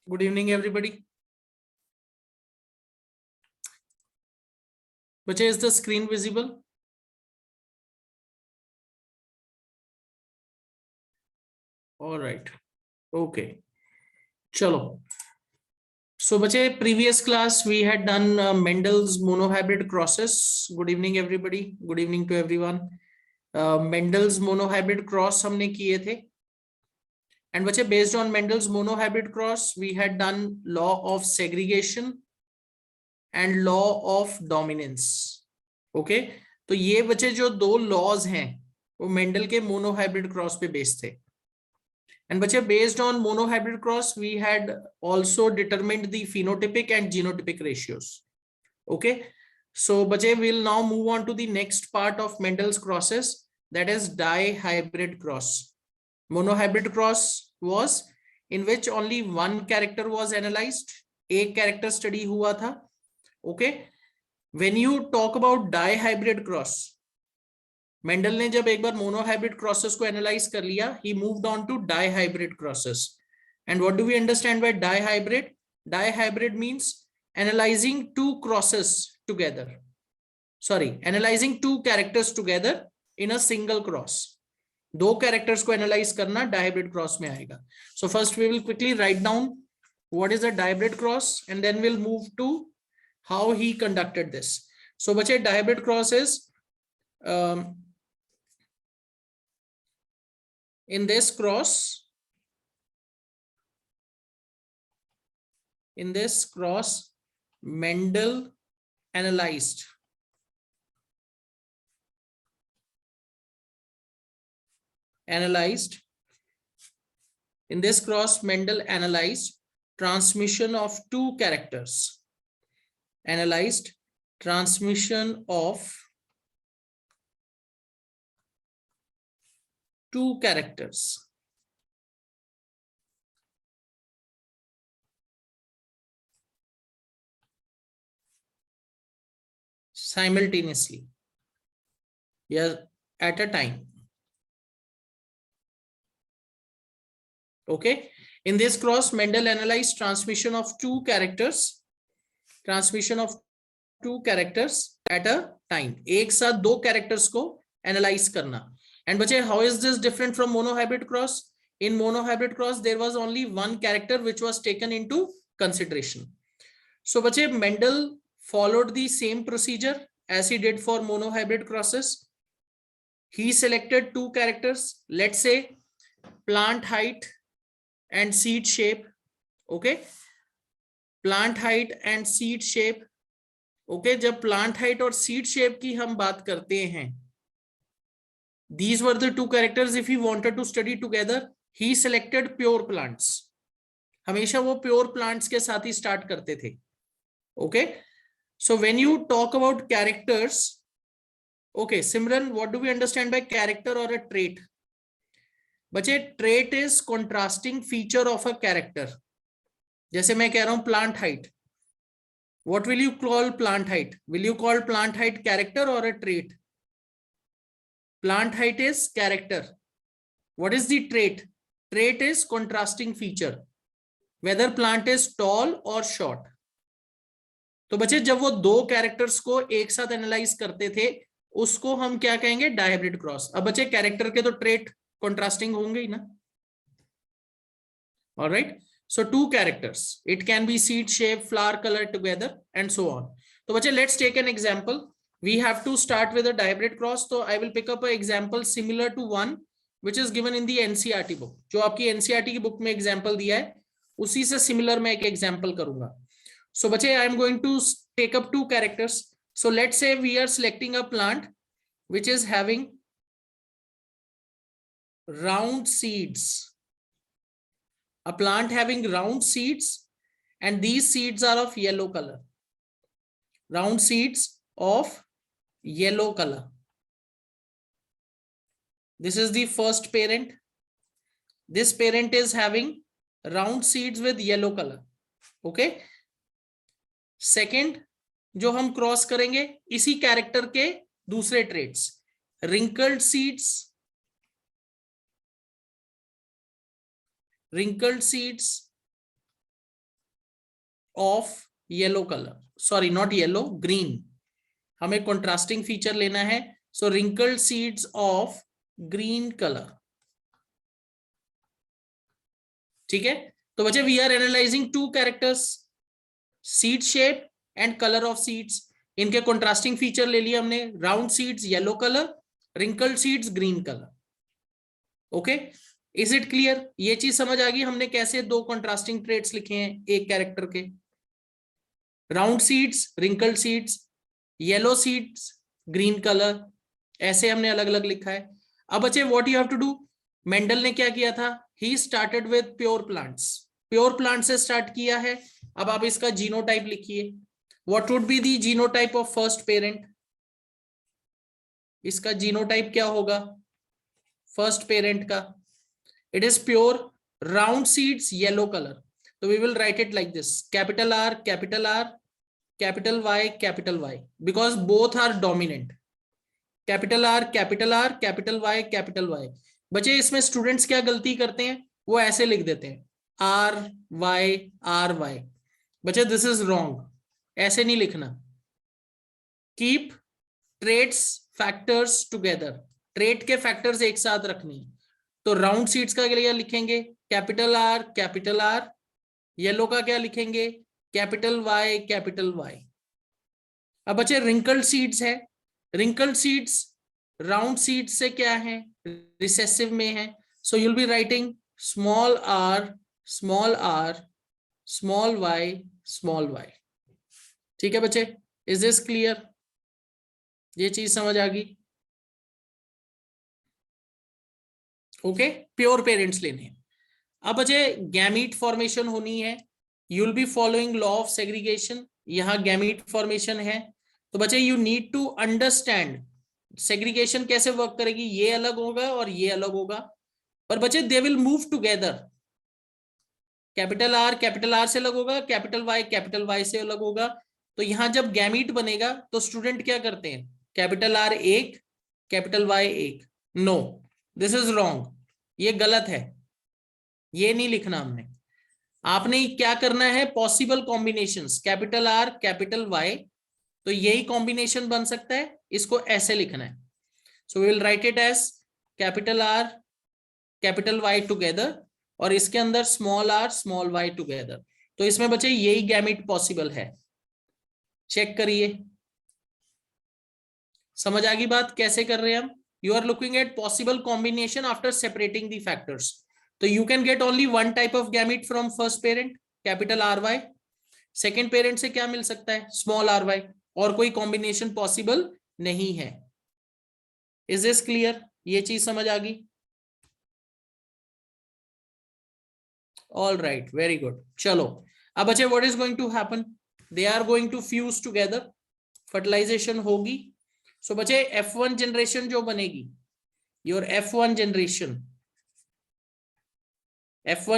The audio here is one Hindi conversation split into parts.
Good evening, everybody. Which is the screen visible? All right. Okay. Chalo. So, bache, previous class we had done Mendel's monohybrid crosses. Good evening, everybody. Good evening to everyone. Mendel's monohybrid cross हमने किए थे. And bache, based on Mendel's monohybrid cross, we had done law of segregation and law of dominance. Okay. तो ये बचे जो दो laws हैं वो मेंडल के मोनोहाइब्रिड क्रॉस पे बेस्ड थे. And based on monohybrid cross, we had also determined the phenotypic and genotypic ratios. Okay. So we'll now move on to the next part of Mendel's crosses, that is dihybrid cross. Monohybrid cross was in which only one character was analyzed. एक character study हुआ था. Okay. When you talk about dihybrid cross, Mendel ने जब एक बार मोनोहाइब्रिड क्रॉसेस को एनालाइज कर लिया, he moved on to dihybrid crosses. And what do we understand by dihybrid? Dihybrid means analysing two crosses together, analysing two characters together in a single cross. दो कैरेक्टर्स को एनालाइज करना डाइहाइब्रिड क्रॉस में आएगा. So first we will quickly write down what is a dihybrid cross and then will move to how he conducted this. So बच्चे, dihybrid cross is in this cross, Mendel analyzed transmission of two characters. Analyzed transmission of two characters simultaneously, at a time. Okay. In this cross, Mendel analyzed transmission of two characters at a time. एक साथ दो characters को analyze करना. And bache, how is this different from monohybrid cross? In monohybrid cross, there was only one character which was taken into consideration. So bache, Mendel followed the same procedure as he did for monohybrid crosses. He selected two characters, let's say plant height and seed shape. Okay. Plant height and seed shape. Okay. जब plant height और seed shape की हम बात करते हैं, these were the two characters. If he wanted to study together, he selected pure plants. हमेशा वो pure plants के साथ ही start करते थे. Okay. So when you talk about characters, okay, Simran, what do we understand by character or a trait? बच्चे, trait is contrasting feature of a character. जैसे मैं कह रहा हूं plant height. What will you call plant height? Will you call plant height character or a trait? Plant height is character. What is the trait? Trait is contrasting feature, whether plant is tall or short. तो बच्चे, जब वो दो कैरेक्टर्स को एक साथ एनालाइज करते थे, उसको हम क्या कहेंगे? Dihybrid cross. अब बच्चे, कैरेक्टर के तो ट्रेट कंट्रास्टिंग होंगे ही ना. Alright. So two characters, it can be seed shape, flower colour together and so on. तो बच्चे, let's take an example. We have to start with a dihybrid cross. So I will pick up an example similar to one which is given in the NCERT book. जो आपकी NCERT की बुक में एग्जांपल दिया है, उसी से सिमिलर मैं एक एग्जांपल करूंगा. So बच्चे, I am going to take up two characters. So let's say we are selecting a plant which is having round seeds. A plant having round seeds, and these seeds are of yellow color. Round seeds of yellow color. This is the first parent. This parent is having round seeds with yellow color. Okay. Second, जो हम क्रॉस करेंगे इसी कैरेक्टर के दूसरे traits, wrinkled seeds of yellow colour, sorry not yellow, green, हमें कंट्रास्टिंग फीचर लेना है. So wrinkled seeds of green colour. ठीक है, तो बच्चे we are analysing two characters, seed shape and colour of seeds. इनके कंट्रास्टिंग फीचर ले लिए हमने. Round seeds yellow colour, wrinkled seeds green colour. Okay, is it clear? ये चीज समझ आ गई हमने कैसे दो कंट्रास्टिंग ट्रेट्स लिखे हैं एक कैरेक्टर के. Round seeds, wrinkled seeds, yellow seeds, green colour, ऐसे हमने अलग अलग लिखा है. अब बच्चे what you have to do, Mendel ने क्या किया था, he started with pure plants, pure plant से स्टार्ट किया है. अब आप इसका जीनोटाइप लिखिए. What would be the genotype of first parent? इसका जीनोटाइप क्या होगा फर्स्ट पेरेंट का? It is pure round seeds yellow colour. तो we will write it like this, capital R, capital R, capital Y, capital Y, because both are dominant. Capital R, capital R, capital Y, capital Y. बच्चे इसमें स्टूडेंट्स क्या गलती करते हैं, वो ऐसे लिख देते हैं आर वाई आर वाई. बच्चे दिस इज रॉन्ग, ऐसे नहीं लिखना. Keep traits factors together, trait के फैक्टर्स एक साथ रखनी है. तो राउंड सीड्स का क्या लिखेंगे, capital R, capital R. Yellow का क्या लिखेंगे, कैपिटल वाई, कैपिटल वाई. अब बच्चे रिंकल्ड सीड्स है, रिंकल्ड सीड्स राउंड सीड्स से क्या है, रिसेसिव में है. So you'll be writing small are, small are, small Y, small Y. ठीक है बच्चे, इज दिस क्लियर? ये चीज समझ आ गई? ओके, प्योर पेरेंट्स लेने हैं. अब बच्चे गैमीट फॉर्मेशन होनी है, you will be following law of segregation. यहां गैमीट फॉर्मेशन है, तो बच्चे you need to understand segregation कैसे वर्क करेगी. ये अलग होगा और ये अलग होगा, पर बच्चे they will move together. Capital R से अलग होगा, कैपिटल वाई से अलग होगा. तो यहां जब गैमीट बनेगा तो स्टूडेंट क्या करते हैं, कैपिटल आर एक, कैपिटल वाई एक. नो, दिस इज रॉन्ग, ये गलत है, ये नहीं लिखना हमने. आपने क्या करना है, possible combinations, capital R, capital Y, तो यही कॉम्बिनेशन बन सकता है, इसको ऐसे लिखना है. So we will write it as capital R, capital Y together, और इसके अंदर small are, small y together. तो इसमें बच्चे यही गैमिट पॉसिबल है. चेक करिए, समझ आ गई बात कैसे कर रहे हैं हम. You are looking at possible combination after separating the factors. तो you can get only one type of gamete from first parent, capital R Y. Second parent से क्या मिल सकता है, स्मॉल आर वाई, और कोई कॉम्बिनेशन पॉसिबल नहीं है. Is this clear? ये चीज समझ आ गई? All right, very good. चलो अब बच्चे what is going to happen, they are going to fuse together, fertilization होगी. सो बच्चे F1 जनरेशन जो बनेगी, your F1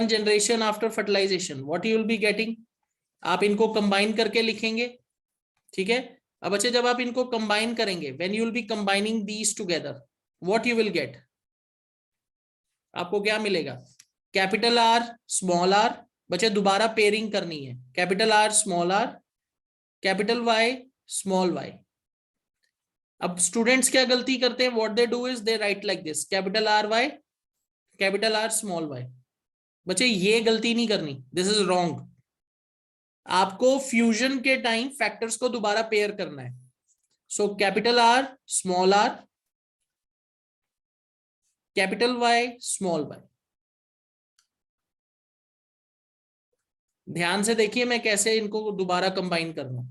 generation after fertilization, what you will be getting, आप इनको कंबाइन करके लिखेंगे. ठीक है, अब बच्चे जब आप इनको कंबाइन करेंगे, when you will B combining these together, what you will gate, आपको क्या मिलेगा, कैपिटल आर, स्मॉल आर. बच्चे दोबारा पेयरिंग करनी है, capital R, small are, capital Y, small y. अब स्टूडेंट्स क्या गलती करते हैं, what they do is they write like this, capital R Y, capital R, small y. बच्चे ये गलती नहीं करनी, दिस इज रॉन्ग. आपको फ्यूजन के टाइम फैक्टर्स को दोबारा पेयर करना है. So capital R, small are, capital Y, small y. ध्यान से देखिए मैं कैसे इनको दोबारा कंबाइन कर रहा हूं,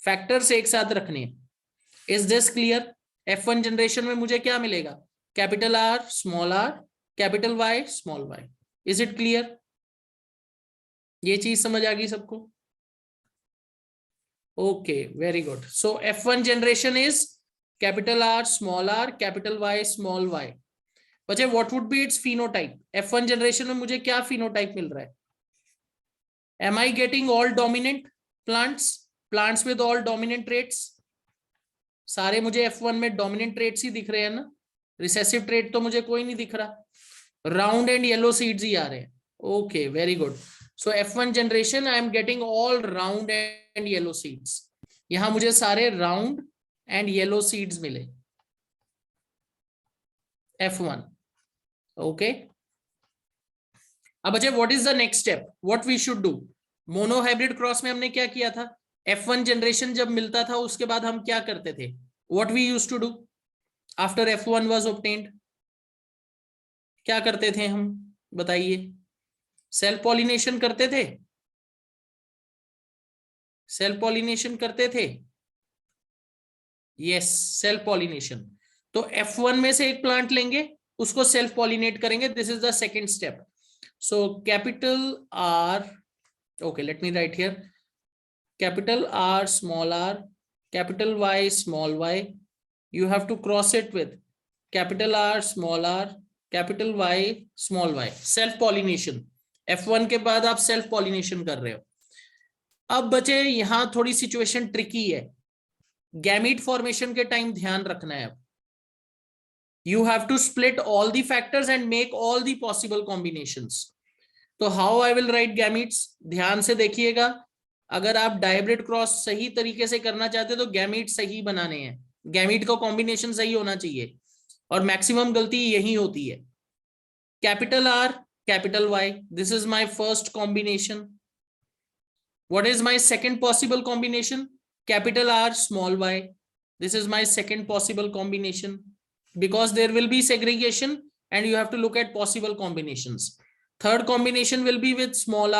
फैक्टर्स एक साथ रखने हैं. Is this clear? F1 generation में मुझे क्या मिलेगा, capital R, small are, capital Y, small y. Is it clear? ये चीज समझ आ गई सबको? Okay, very good. So F1 generation is capital R, small are, capital Y, small y. बच्चे what would be its phenotype, F1 generation में मुझे क्या फिनोटाइप मिल रहा है, am I getting all dominant plants, plants with all dominant traits. सारे मुझे F1 में डोमिनेंट ट्रेट्स ही दिख रहे हैं ना, रिसेसिव ट्रेट तो मुझे कोई नहीं दिख रहा. राउंड एंड येलो सीड्स ही आ रहे हैं. Okay, very good. So F1 generation I am getting all round and yellow seeds. यहां मुझे सारे राउंड एंड येलो सीड्स मिले F1। ओके, अब बच्चे what is the next step, what we should do. Monohybrid cross में हमने क्या किया था, F1 जनरेशन जब मिलता था उसके बाद हम क्या करते थे, what we used to do after F1 was obtained, क्या करते थे हम बताइए। सेल्फ पॉलिनेशन करते थे, सेल्फ पॉलिनेशन करते थे, यस सेल्फ पॉलिनेशन। तो F1 में से एक प्लांट लेंगे, उसको सेल्फ पॉलिनेट करेंगे, this is the second step. So capital R, okay, let me write here, capital R small r, capital Y small y, you have to cross it with capital R small r, capital Y small y, self pollination। F1 के बाद आप सेल्फ पॉलिनेशन कर रहे हो। अब बचे यहां थोड़ी सिचुएशन ट्रिकी है, गैमीट फॉर्मेशन के टाइम ध्यान रखना है। अब you have to split all the factors and make all the possible combinations। तो how I will write gametes, ध्यान से देखिएगा। अगर आप डायब्रिड क्रॉस सही तरीके से करना चाहते हो तो गैमीट सही बनाने हैं, गैमीट का कॉम्बिनेशन सही होना चाहिए, और मैक्सिमम गलती यही होती है। Capital R capital Y, this is my first combination. What is my second possible combination, capital R small y, this is my second possible combination, because there will be segregation and you have to look at possible combinations। Third combination will be with small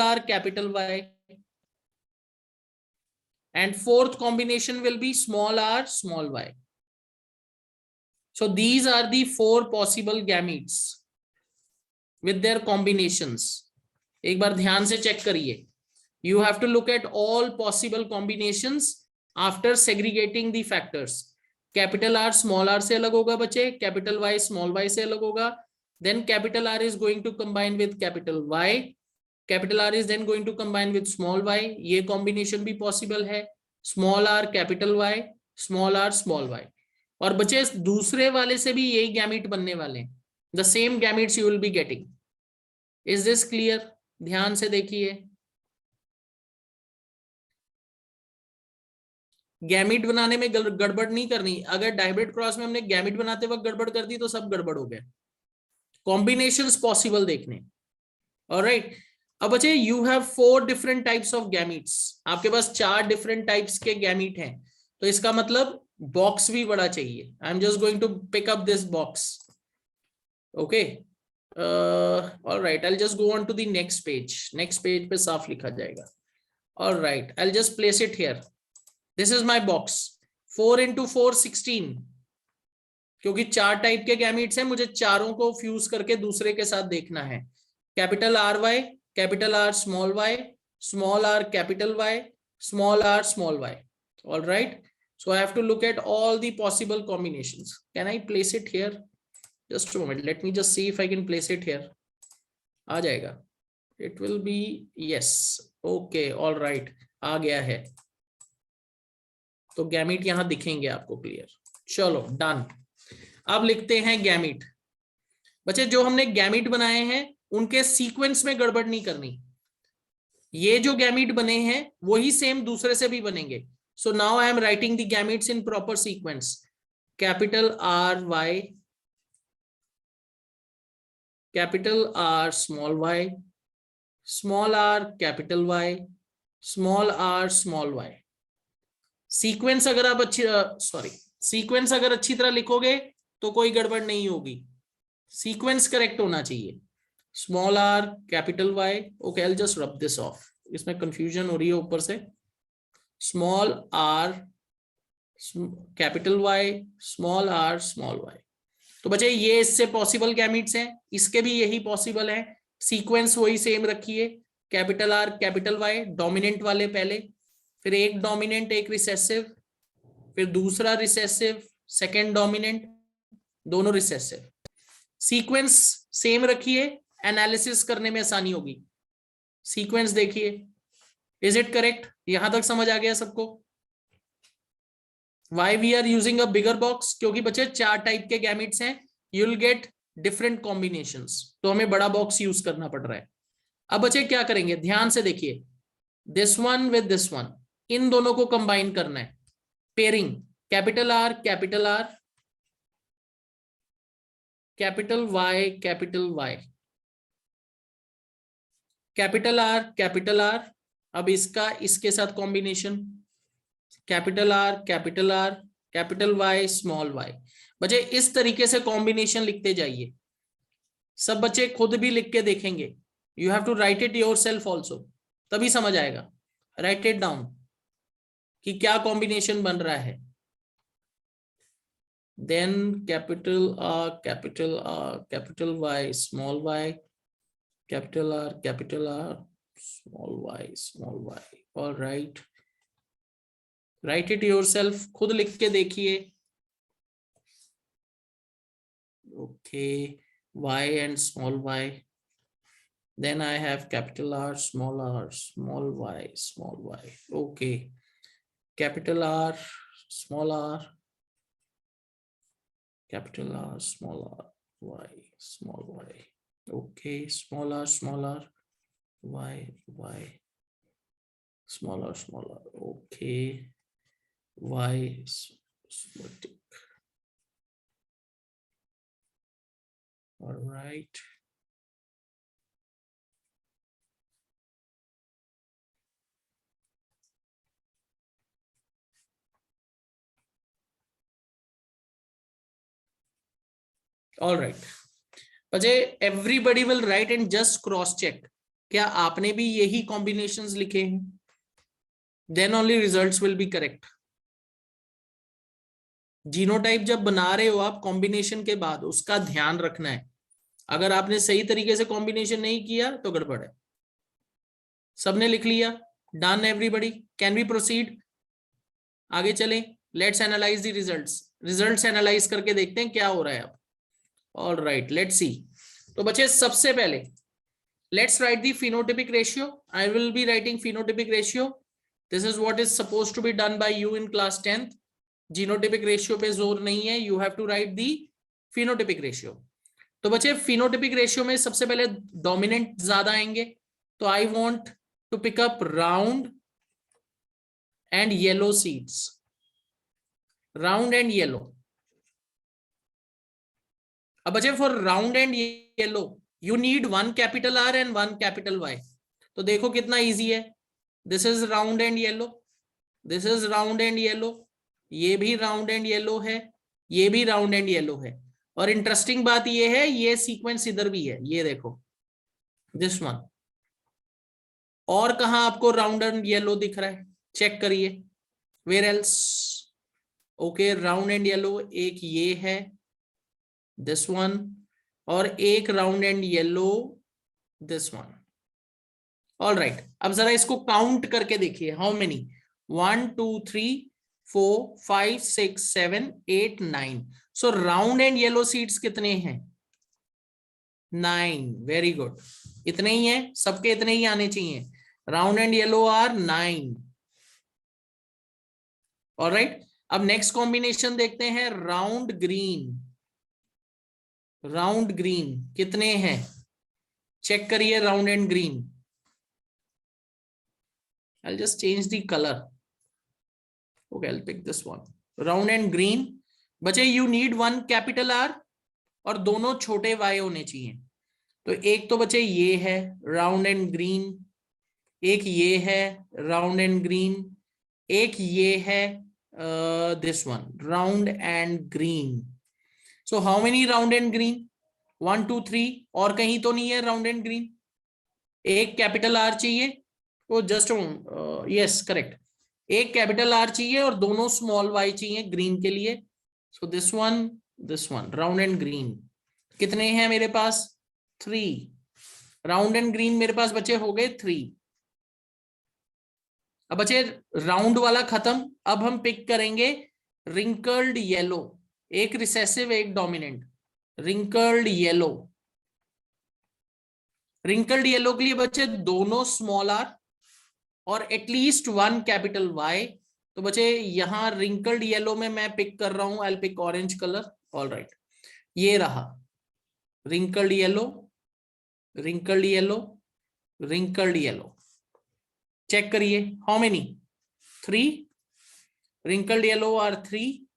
r capital Y, and fourth combination will be small r small y। So these are the four possible gametes with their combinations। एक बार ध्यान से चेक करिए, you have to look at all possible combinations after segregating the factors। Capital R small r से अलग होगा बच्चे, कैपिटल वाई स्मॉल वाई से अलग होगा, then capital R is going to combine with capital Y, capital R is then going to combine with small y, ये कॉम्बिनेशन भी पॉसिबल है, small are capital Y, small are small y. और बच्चे दूसरे वाले से भी यही गैमीट बनने वाले हैं, the same gametes you will be getting. Is this clear, ध्यान से देखिए। गैमिट बनाने में गड़बड़ नहीं करनी, अगर डायब्रिड क्रॉस में हमने गैमिट बनाते वक्त गड़बड़ कर दी तो सब गड़बड़ हो गया। कॉम्बिनेशंस पॉसिबल देखने, ऑलराइट। अब बच्चे you have 4 different types of gametes, आपके पास 4 डिफरेंट टाइप्स के गैमिट हैं, तो इसका मतलब बॉक्स भी बड़ा चाहिए। I am just going to pick up this box, okay. Alright, I will just go on to the next page, next page पे साफ लिखा जाएगा। Alright, I will just place it here. This is my box, 4 into 4 16, क्योंकि 4 टाइप के गैमीट्स हैं, मुझे चारों को फ्यूज करके दूसरे के साथ देखना है। Capital R Y, capital R small Y, small are capital Y, small are small y. All right, so I have to look at all the possible combinations. Can I place it here, just a moment, let me just see if I can place it here. आ जाएगा, it will be, yes, okay, all right, आ गया है। तो गैमीट यहां दिखेंगे आपको क्लियर। चलो डन, अब लिखते हैं गैमीट। बच्चे जो हमने गैमीट बनाए हैं उनके सीक्वेंस में गड़बड़ नहीं करनी, ये जो गैमीट बने हैं वही सेम दूसरे से भी बनेंगे। So now I am writing the gametes in proper sequence. Capital R Y, capital R small Y, small are capital Y, small are small y. Sequence अगर आप सीक्वेंस अगर अच्छी तरह लिखोगे तो कोई गड़बड़ नहीं होगी, सीक्वेंस करेक्ट होना चाहिए। Small are capital Y, okay, I will just rub this off, इसमें कंफ्यूजन हो रही है ऊपर से। Small are capital Y, small are small y. तो बच्चे ये इससे पॉसिबल गैमीट्स हैं, इसके भी यही पॉसिबल है, सीक्वेंस वही सेम रखिए। Capital R capital Y, dominant वाले पहले, फिर एक डोमिनेंट एक रिसेसिव, फिर दूसरा रिसेसिव, सेकेंड डोमिनेंट, दोनों रिसेसिव। सीक्वेंस सेम रखिए, एनालिसिस करने में आसानी होगी। सीक्वेंस देखिए, इज इट करेक्ट, यहां तक समझ आ गया सबको? Why we are using a bigger box, क्योंकि बच्चे 4 टाइप के गैमिट्स हैं, you will get different combinations, तो हमें बड़ा बॉक्स यूज करना पड़ रहा है। अब बच्चे क्या करेंगे, ध्यान से देखिए, this one with this one, इन दोनों को कंबाइन करना है, pairing, capital R capital R, capital Y capital Y, capital R capital R. अब इसका इसके साथ combination, capital R capital R, capital Y small y. बच्चे इस तरीके से कॉम्बिनेशन लिखते जाइए, सब बच्चे खुद भी लिख के देखेंगे, you have to write it yourself also, तभी समझ आएगा। राइट इट डाउन कि क्या कॉम्बिनेशन बन रहा है। Then capital capital Y small Y, capital R small y. All right, write it yourself, खुद लिख के देखिए। Okay, y and small y, then I have capital R small y small y. Okay, capital R small r, capital R small r y small y. Okay, small r y y small r. Okay, y small. All right. All right. बच्चे everybody will write and just cross check, क्या आपने भी यही कॉम्बिनेशंस लिखे हैं? Then only results will be correct. Genotype जब बना रहे हो आप कॉम्बिनेशन के बाद, उसका ध्यान रखना है, अगर आपने सही तरीके से कॉम्बिनेशन नहीं किया तो गड़बड़ है। सबने लिख लिया? Done everybody, can we proceed? आगे चलें, let's analyse the results. Results analyse करके देखते हैं क्या हो रहा है अब। All right, let's see. तो बच्चे सबसे पहले let's write the phenotypic ratio. I will be writing phenotypic ratio. This is what is supposed to be done by you in class 10th। Genotypic ratio पे जोर नहीं है, you have to write the phenotypic ratio. तो बच्चे फिनोटिपिक रेशियो में सबसे पहले डोमिनेंट ज्यादा आएंगे, तो I want to pick up round and yellow seeds, round and yellow. अब बच्चे for round and yellow you need one capital R and one capital Y. तो देखो कितना इजी है, this is round and yellow, this is round and yellow, ये भी राउंड एंड येलो है, ये भी राउंड एंड येलो है। और इंटरेस्टिंग बात ये है, ये सीक्वेंस इधर भी है, ये देखो दिस वन। और कहां आपको राउंड एंड येलो दिख रहा है, चेक करिए, where else? Okay, round and yellow एक ये है, दिस वन, और एक round and yellow this one. All right, अब जरा इसको काउंट करके देखिए, how many, 1 2 3 4 5 6 7 8 9। So round and yellow seeds कितने हैं? 9। वेरी गुड, इतने ही है, सबके इतने ही आने चाहिए। Round and yellow are 9। All right, अब नेक्स्ट कॉम्बिनेशन देखते हैं, राउंड ग्रीन। राउंड ग्रीन कितने हैं, चेक करिए, round and green. I'll just change the color. Okay, I'll pick this one. Round and green. बच्चे you need one capital R और दोनों छोटे y होने चाहिए। तो एक तो बच्चे ये है राउंड एंड ग्रीन, एक ये है राउंड एंड ग्रीन, एक ये है this one round and green. So how many round and green? 1 2 3। और कहीं तो नहीं है राउंड एंड ग्रीन? एक कैपिटल आर चाहिए, वो जस्ट यस करेक्ट, एक कैपिटल आर चाहिए और दोनों स्मॉल वाई चाहिए ग्रीन के लिए। So this one round and green. कितने हैं मेरे पास? 3। राउंड एंड ग्रीन मेरे पास बच्चे हो गए 3। अब बच्चे राउंड वाला खत्म, अब हम पिक करेंगे रिंकल्ड येलो, एक रिसेसिव एक dominant. Wrinkled yellow, wrinkled yellow के लिए बच्चे दोनों स्मॉल आर और एटलीस्ट वन कैपिटल वाई। तो बच्चे यहां रिंकल्ड येलो में मैं पिक कर रहा हूं, I will pick orange colour. All right, ये रहा wrinkled yellow, wrinkled yellow, wrinkled yellow. Check करिए how many, 3, wrinkled yellow are 3।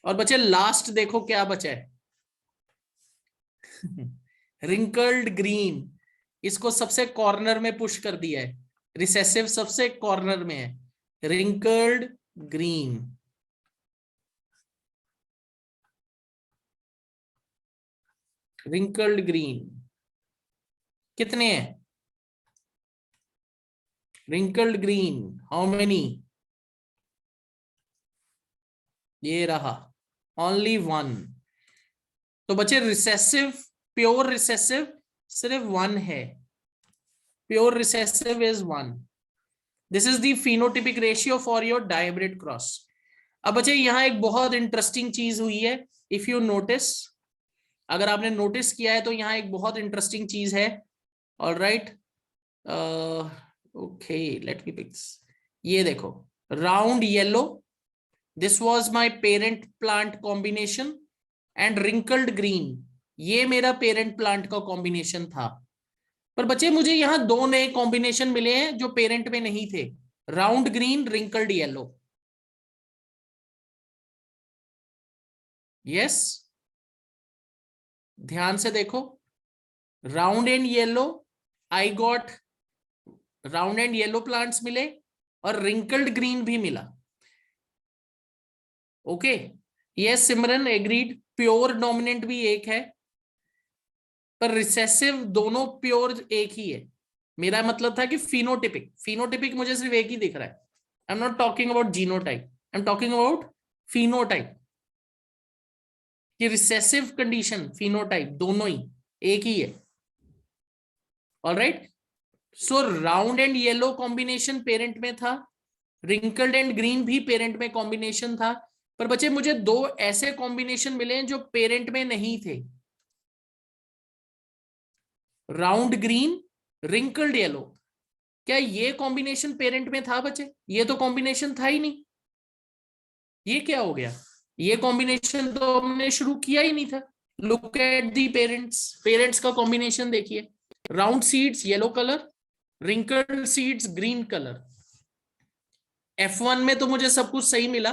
और बचे लास्ट देखो क्या बचा है, रिंकल्ड ग्रीन। इसको सबसे कॉर्नर में पुश कर दिया है, रिसेसिव सबसे कॉर्नर में है, रिंकल्ड ग्रीन। रिंकल्ड ग्रीन कितने हैं, रिंकल्ड ग्रीन हाउ मेनी, ये रहा, ओनली 1। तो बचे रिसेसिव, प्योर रिसेसिव सिर्फ 1 है, pure recessive is 1। This is the phenotypic ratio for your dihybrid cross. अब बच्चे यहां एक बहुत इंटरेस्टिंग चीज हुई है, इफ यू नोटिस, अगर आपने नोटिस किया है तो यहां एक बहुत इंटरेस्टिंग चीज है। Alright, okay let me picks, ये देखो round yellow, this was my parent plant combination, and wrinkled green ये मेरा पेरेंट प्लांट का कॉम्बिनेशन था। पर बच्चे मुझे यहां 2 नए कॉम्बिनेशन मिले हैं जो पेरेंट में नहीं थे, round green, wrinkled yellow. Yes, ध्यान से देखो, round and yellow, I got round and yellow plants मिले, और रिंकल्ड ग्रीन भी मिला। ओके, यस सिमरन एग्रीड, प्योर डोमिनेंट भी एक है, पर रिसेसिव दोनों प्योर एक ही है। मेरा मतलब था कि फिनोटिपिक, फिनोटिपिक मुझे सिर्फ एक ही दिख रहा है। I am not talking about genotype, I am talking about phenotype, कि रिसेसिव कंडीशन फिनोटाइप दोनों ही एक ही है। Alright, so round and yellow combination parent में था, रिंकल्ड एंड ग्रीन भी पेरेंट में कॉम्बिनेशन था। पर बच्चे मुझे 2 ऐसे कॉम्बिनेशन मिले हैं जो पेरेंट में नहीं थे, राउंड ग्रीन, रिंकल्ड येलो। क्या ये कॉम्बिनेशन पेरेंट में था बच्चे? ये तो कॉम्बिनेशन था ही नहीं, ये क्या हो गया? ये कॉम्बिनेशन तो हमने शुरू किया ही नहीं था। Look at the parents, parents का कॉम्बिनेशन देखिए, round seeds yellow colour, wrinkled seeds green colour. F1 में तो मुझे सब कुछ सही मिला,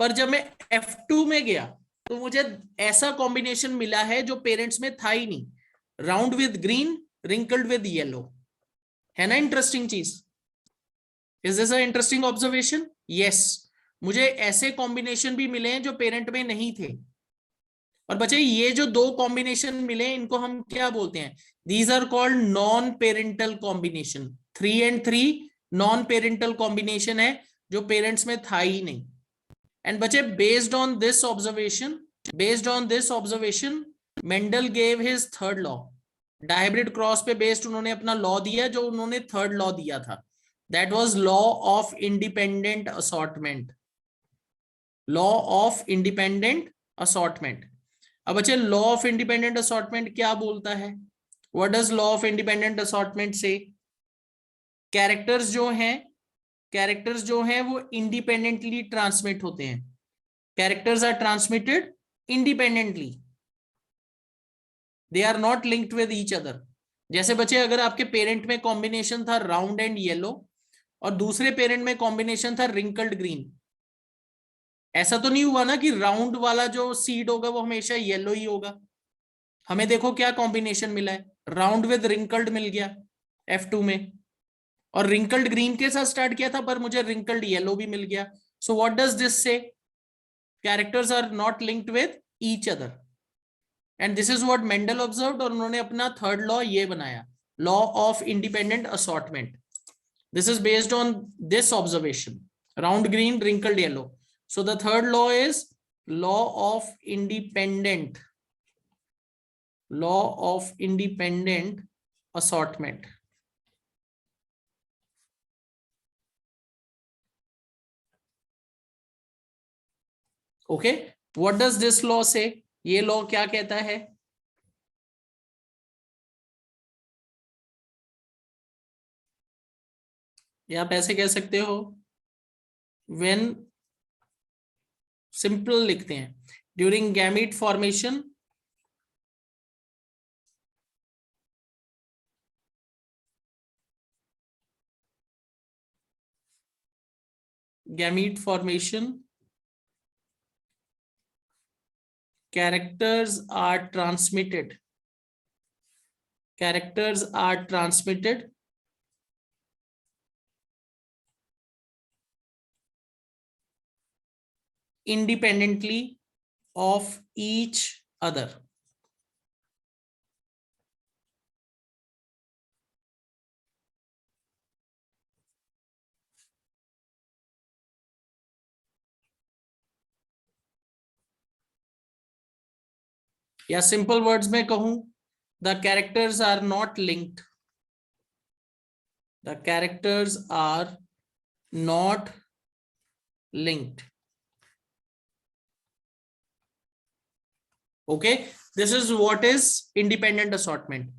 पर जब मैं F2 में गया तो मुझे ऐसा कॉम्बिनेशन मिला है जो पेरेंट्स में था ही नहीं, round with green, wrinkled with yellow. है ना इंटरेस्टिंग चीज? Is this a interesting observation? Yes, मुझे ऐसे कॉम्बिनेशन भी मिले हैं जो पेरेंट में नहीं थे। और बच्चे ये जो 2 कॉम्बिनेशन मिले इनको हम क्या बोलते हैं? These are called non parental combination. 3 and 3 non parental combination है जो पेरेंट्स में था ही नहीं। एंड बच्चे based on this observation Mendel gave his third law. Dihybrid cross पे बेस्ड उन्होंने अपना लॉ दिया, जो उन्होंने थर्ड लॉ दिया था, that was law of independent assortment. Law of independent assortment. अब बच्चे लॉ ऑफ इंडिपेंडेंट असॉर्टमेंट क्या बोलता है? What does law of independent assortment say? Characters जो हैं वो इंडिपेंडेंटली ट्रांसमिट होते हैं। Characters are transmitted independently, they are not linked with each other. जैसे बच्चे अगर आपके पेरेंट में कॉम्बिनेशन था राउंड एंड येलो और दूसरे पेरेंट में कॉम्बिनेशन था रिंकल्ड ग्रीन, ऐसा तो नहीं हुआ ना कि राउंड वाला जो सीड होगा वो हमेशा येलो ही होगा। हमें देखो क्या कॉम्बिनेशन मिला है, राउंड विद रिंकल्ड मिल गया F2 में, और रिंकल्ड ग्रीन के साथ स्टार्ट किया था पर मुझे रिंकल्ड येलो भी मिल गया। So what does this say? Characters are not linked with each other, and this is what Mendel observed, और उन्होंने अपना थर्ड लॉ ये बनाया, law of independent assortment. This is based on this observation, round green, wrinkled yellow. So the third law is law of independent assortment. Okay, what does this law say? ये लॉ क्या कहता है? या आप ऐसे कह सकते हो, when सिंपल लिखते हैं, during gamete formation gamete formation, characters are transmitted. Characters are transmitted independently of each other. या सिंपल वर्ड्स में कहूं, the characters are not linked. The characters are not linked. Okay, this is what is independent assortment.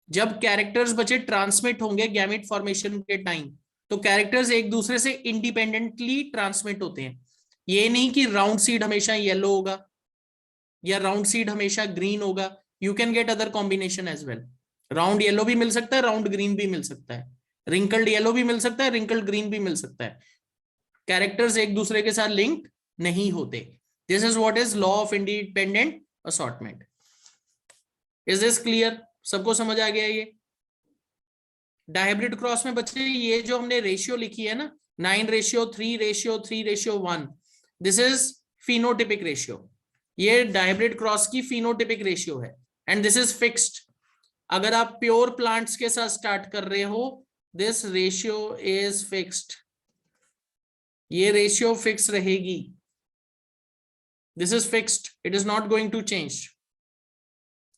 जब कैरेक्टर्स बचे ट्रांसमिट होंगे गैमेट फॉर्मेशन के टाइम, तो कैरेक्टर्स एक दूसरे से इंडिपेंडेंटली ट्रांसमिट होते हैं. ये नहीं कि राउंड सीड हमेशा येलो होगा या राउंड सीड हमेशा ग्रीन होगा. You can get other combination as well. Round yellow भी मिल सकता है, राउंड ग्रीन भी मिल सकता है, रिंकल्ड येलो भी मिल सकता है, रिंकल्ड ग्रीन भी मिल सकता है. कैरेक्टर्स एक दूसरे के साथ लिंक नहीं होते. This is what is law of independent assortment. Is this clear? सबको समझ आ गया? ये डायहाइब्रिड क्रॉस में बच्चे ये जो हमने रेशियो लिखी है ना, 9:3:3:1, दिस इज फिनोटिपिक रेशियो. ये डायहाइब्रिड क्रॉस की फिनोटिपिक रेशियो है एंड दिस इज फिक्स्ड. अगर आप प्योर प्लांट्स के साथ स्टार्ट कर रहे हो, दिस रेशियो इज फिक्स्ड. ये रेशियो फिक्स रहेगी. This is fixed, it is not going to change.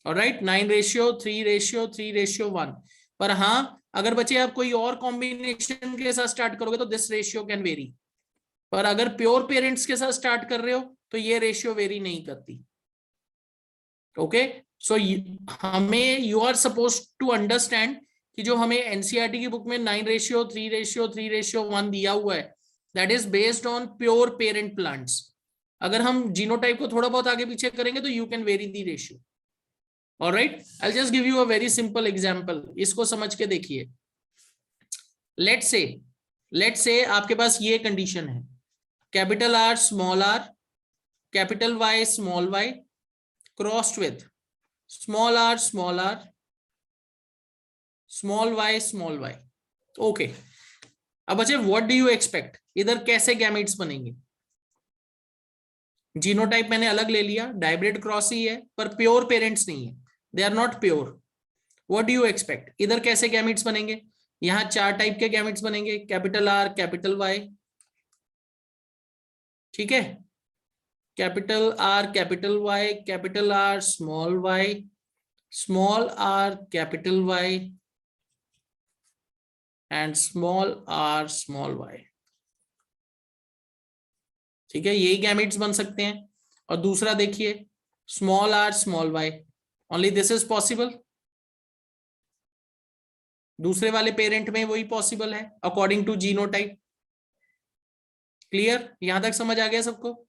Alright, 9:3:3:1. पर हाँ, अगर बच्चे आप कोई और कॉम्बिनेशन के साथ स्टार्ट करोगे तो दिस रेशियो कैन वेरी. पर अगर प्योर पेरेंट्स के साथ स्टार्ट कर रहे हो तो ये रेशियो वेरी नहीं करती. ओके, सो हमें you are suppose to understand कि जो हमें एनसीईआरटी की बुक में 9:3:3:1 दिया हुआ है, that is based on pure parent plants. अगर हम जीनोटाइप को थोड़ा बहुत आगे पीछे करेंगे तो you can very the ratio. Alright, I just give you a very simple example. इसको समझ के देखिए. लेट्स से आपके पास ये कंडीशन है, capital R small are, capital Y small Y, crossed with small are small are, small Y small Y. Okay, अब बच्चे व्हाट डू यू एक्सपेक्ट, इधर कैसे गैमेट्स बनेंगे? जीनोटाइप मैंने अलग ले लिया, डायब्रिड क्रॉस ही है पर प्योर पेरेंट्स नहीं है, they are not pure. What do you expect, इधर कैसे गैमेट्स बनेंगे? यहां 4 टाइप के गैमेट्स बनेंगे, कैपिटल आर, कैपिटल वाई, ठीक है, capital R, capital Y, capital R small Y, small are capital Y and small are small Y. ठीक है, यही गैमेट्स बन सकते हैं. और दूसरा देखिए, small are small Y, only this is possible. दूसरे वाले पेरेंट में वही पॉसिबल है अकॉर्डिंग टू जीनोटाइप. क्लियर? यहां तक समझ आ गया सबको?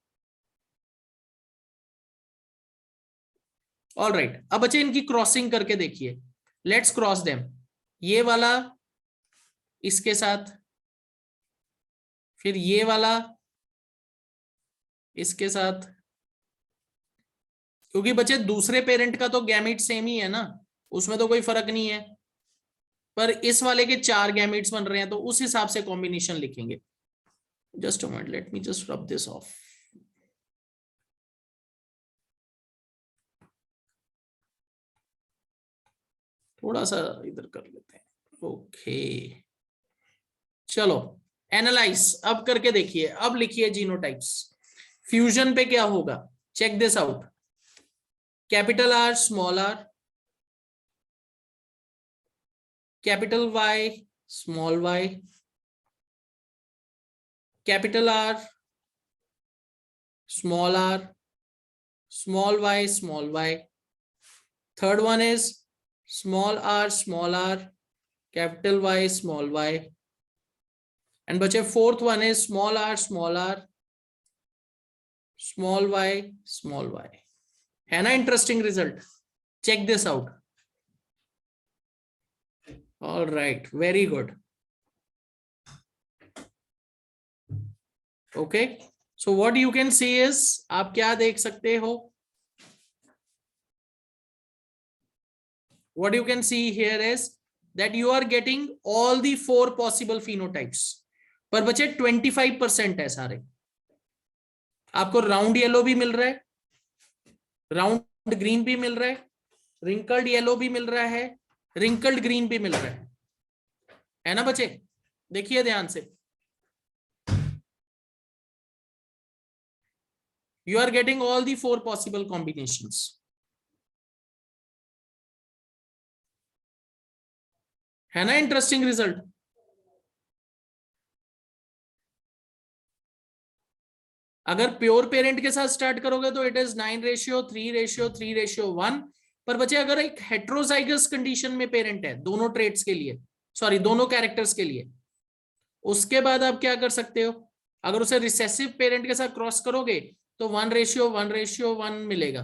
ऑल राइट, अब बच्चे इनकी क्रॉसिंग करके देखिए. Let's cross them. ये वाला इसके साथ, फिर ये वाला इसके साथ. क्योंकि बच्चे दूसरे पेरेंट का तो गैमेट सेम ही है ना, उसमें तो कोई फर्क नहीं है. पर इस वाले के 4 गैमेट्स बन रहे हैं तो उस हिसाब से कॉम्बिनेशन लिखेंगे. Just a minute, late me just rub this of. थोड़ा सा इधर कर लेते हैं. ओके, चलो एनालाइज अब करके देखिए. अब लिखिए जीनोटाइप्स. फ्यूजन पे क्या होगा, check this out. Capital R small are, capital Y small Y, capital R small R, small y small y. Third one is small r, capital Y small y. And बच्चे fourth one is small r, small y small y. है ना interesting result? Check this out. All right, very good. Okay, so what you can see is, आप क्या देख सकते हो, what you can see here is that you are getting all the 4 possible phenotypes, पर बचे 25% है सारे। आपको राउंड येलो भी मिल रहा है, राउंड ग्रीन भी मिल रहा है, रिंकल्ड येलो भी मिल रहा है, रिंकल्ड ग्रीन भी मिल रहा है ना बच्चे? देखिए ध्यान से, you are getting all the 4 possible combinations, है ना इंटरेस्टिंग रिजल्ट? अगर प्योर पेरेंट के साथ स्टार्ट करोगे तो इट इज 9:3:3:3:1, पर बच्चे अगर एक हेट्रोजाइगस कंडीशन में पेरेंट है दोनों ट्रेट्स के लिए, सॉरी दोनों कैरेक्टर्स के लिए, उसके बाद आप क्या कर सकते हो, अगर उसे रिसेसिव पेरेंट के साथ क्रॉस करोगे तो 1:1:1 मिलेगा।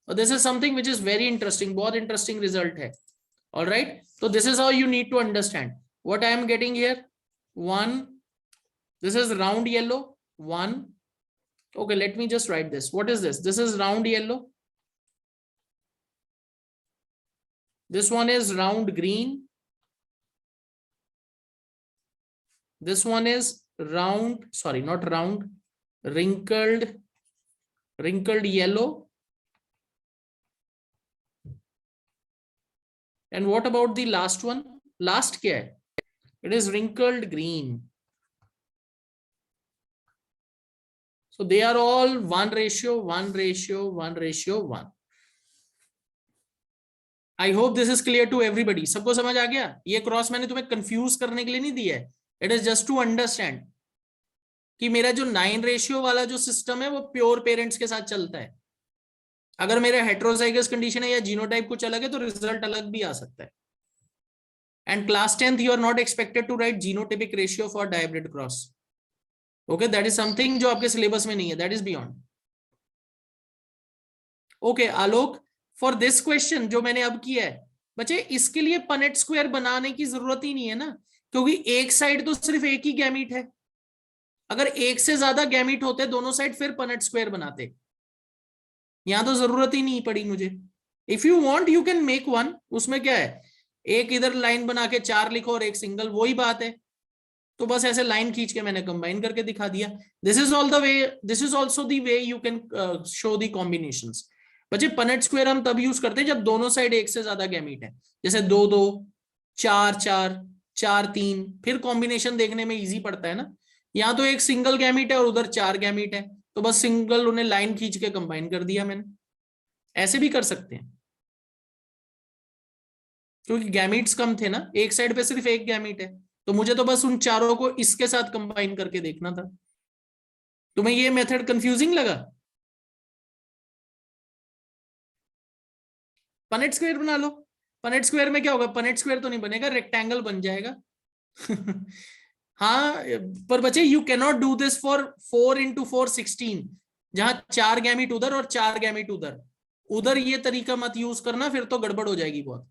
और this is something which is very interesting, बहुत इंटरेस्टिंग रिजल्ट है। ऑलराइट, तो this is how you need to understand what I am getting here. 1, this is round yellow 1. Okay, let me just write this. What is this? This is round yellow. This one is round green. This one is round, sorry, not round, wrinkled yellow. And what about the last one? Last kya hai? It is wrinkled green. So they are all 1:1:1:1:1. I hope this is clear to everybody. सबको समझ आ गया? ये क्रॉस मैंने तुम्हें कंफ्यूज करने के लिए नहीं दिया है, it is just to understand कि मेरा जो 9 वाला जो सिस्टम है वो प्योर पेरेंट्स के साथ चलता है। अगर मेरा हेट्रोजाइगस कंडीशन है या जीनोटाइप कुछ अलग है तो रिजल्ट अलग भी आ सकता है। And class 10th you are not expected to write genotypic ratio for dihybrid cross. Okay, that is something जो आपके सिलेबस में नहीं है, that is beyond. Okay Alok, for this question जो मैंने अब किया है बच्चे, इसके लिए पनेट स्क्वायर बनाने की जरूरत ही नहीं है ना, क्योंकि एक साइड तो सिर्फ एक ही गैमीट है। अगर एक से ज्यादा गैमीट होते दोनों साइड फिर पनेट स्क्वायर बनाते, यहां तो जरूरत ही नहीं पड़ी मुझे। If you want you can make one, उसमें क्या है, एक इधर लाइन बना के 4 लिखो और एक सिंगल, वही बात है। तो बस ऐसे लाइन खींच के मैंने कंबाइन करके दिखा दिया। This is all the way, this is also the way you can show the combinations. बच्चे पनेट स्क्वायर हम तब यूज करते हैं जब दोनों साइड एक से ज्यादा गैमीट है, जैसे 2-2, 4-4, 4-3, फिर कॉम्बिनेशन देखने में इजी पड़ता है ना। यहाँ तो एक सिंगल गैमीट है और उधर 4 गैमीट है, तो बस सिंगल उन्हें लाइन खींच के कंबाइन कर दिया मैंने। ऐसे भी कर सकते हैं, क्योंकि गैमीट्स कम थे ना, एक साइड पे सिर्फ एक गैमीट है, तो मुझे तो बस उन चारों को इसके साथ कंबाइन करके देखना था। तुम्हें ये मेथड कंफ्यूजिंग लगा? पनेट स्क्वायर बना लो। पनेट स्क्वायर में क्या होगा, पनेट स्क्वायर तो नहीं बनेगा, रेक्टेंगल बन जाएगा। हाँ, पर बच्चे you cannot do this for 4x4 16, जहां 4 गैमीट उधर और 4 गैमीट उधर, उधर ये तरीका मत यूज करना, फिर तो गड़बड़ हो जाएगी बहुत।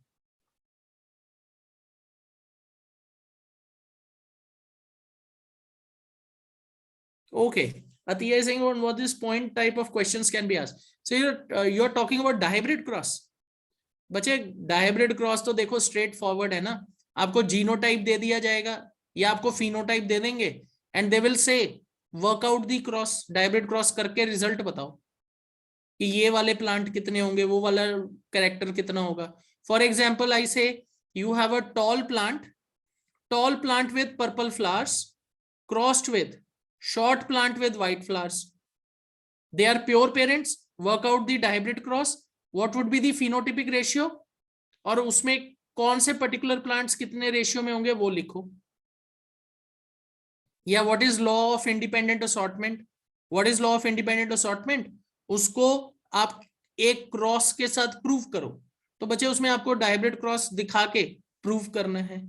Okay, Atiya is saying on what this point type of questions can be asked. So you're talking about dihybrid cross. बच्चे डायब्रिड क्रॉस तो देखो स्ट्रेट फॉरवर्ड है ना, आपको जीनोटाइप दे दिया जाएगा या आपको फिनोटाइप दे देंगे and they will say work out the cross, dihybrid cross करके रिजल्ट बताओ कि ये वाले प्लांट कितने होंगे, वो वाला कैरेक्टर कितना होगा। फॉर एग्जाम्पल आई से you have a tall plant with purple flowers crossed with short plant with white flowers. They are pure parents. Work out the dihybrid cross. What would be the phenotypic ratio? और उसमें कौन से पर्टिकुलर प्लांट्स कितने रेशियो में होंगे वो लिखो। या what is law of independent assortment? What is law of independent assortment? उसको आप एक क्रॉस के साथ प्रूव करो। तो बच्चे उसमें आपको डायब्रिड क्रॉस दिखा के प्रूव करना है।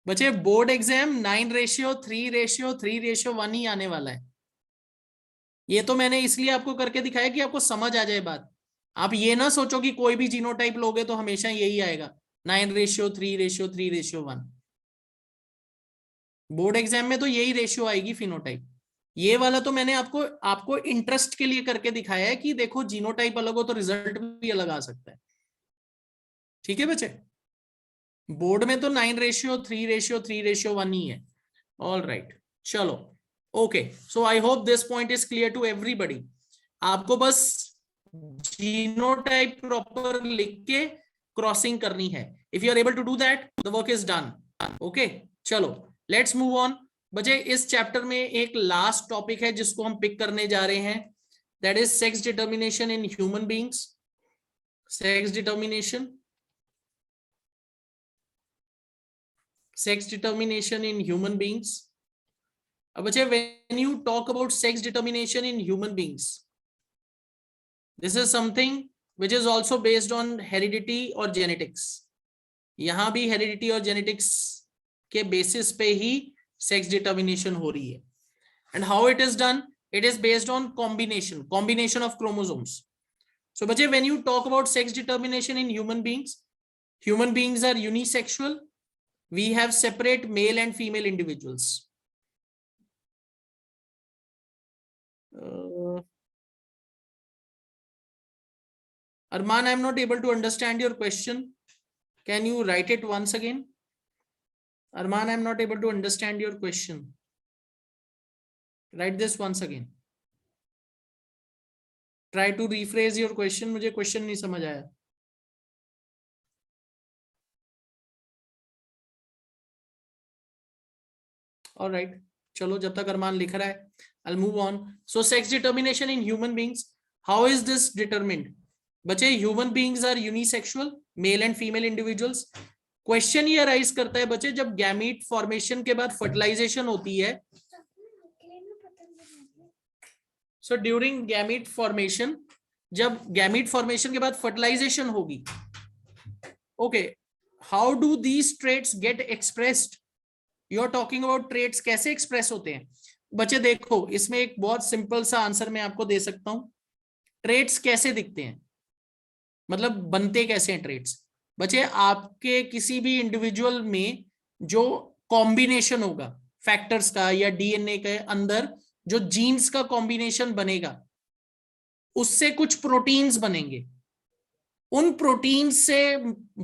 बच्चे बोर्ड एग्जाम 9:3:3:1 ही आने वाला है। ये तो मैंने इसलिए आपको करके दिखाया कि आपको समझ आ जाए बात। आप ये ना सोचो कि कोई भी जीनोटाइप लोगे तो हमेशा यही आएगा 9:3:3:1। बोर्ड एग्जाम में तो यही रेशियो आएगी फिनोटाइप। ये वाला तो मैंने आपको आपको इंटरेस्ट के लिए करके दिखाया है कि देखो जीनोटाइप अलग हो तो रिजल्ट भी अलग आ सकता है। ठीक है बच्चे, बोर्ड में तो 9:3:3:1 ही है। ऑल राइट, चलो okay. So I hope this point is clear to everybody. आपको बस जीनोटाइप प्रॉपर लिख के क्रॉसिंग करनी है। If you are able to do that the work is done. Okay चलो लेट्स मूव ऑन। बच्चे इस चैप्टर में एक लास्ट टॉपिक है जिसको हम पिक करने जा रहे हैं, that is sex determination in human beings. Sex determination, sex determination in human beings. अब बच्चे when you talk about sex determination in human beings, this is something which is also based on heredity or genetics. यहां भी heredity और genetics के basis पे ही sex determination हो रही है। And how it is done? It is based on combination of chromosomes. So बच्चे when you talk about sex determination in human beings are unisexual. We have separate male and female individuals. Arman, I am not able to understand your question. Can you write it once again? Arman, I am not able to understand your question. Write this once again. Try to rephrase your question. मुझे question नहीं समझ आया। All right, चलो जब तक अरमान लिख रहा है, I'll move on. So sex determination in human beings, how is this determined? बच्चे human beings are unisexual, male and female individuals. Question ये अराइज करता है बच्चे जब गैमीट फॉर्मेशन के बाद फर्टिलाइजेशन होती है। सो ड्यूरिंग गैमीट फॉर्मेशन, जब गैमीट फॉर्मेशन के बाद फर्टिलाइजेशन होगी, okay, how do these traits get expressed? You are talking about traits कैसे एक्सप्रेस होते हैं। बच्चे देखो इसमें एक बहुत सिंपल सा आंसर मैं आपको दे सकता हूं। ट्रेट्स कैसे दिखते हैं, मतलब बनते कैसे हैं ट्रेट्स। बच्चे आपके किसी भी इंडिविजुअल में जो कॉम्बिनेशन होगा फैक्टर्स का या डीएनए के अंदर जो जीन्स का कॉम्बिनेशन बनेगा, उससे कुछ प्रोटीन्स बनेंगे। उन प्रोटीन्स से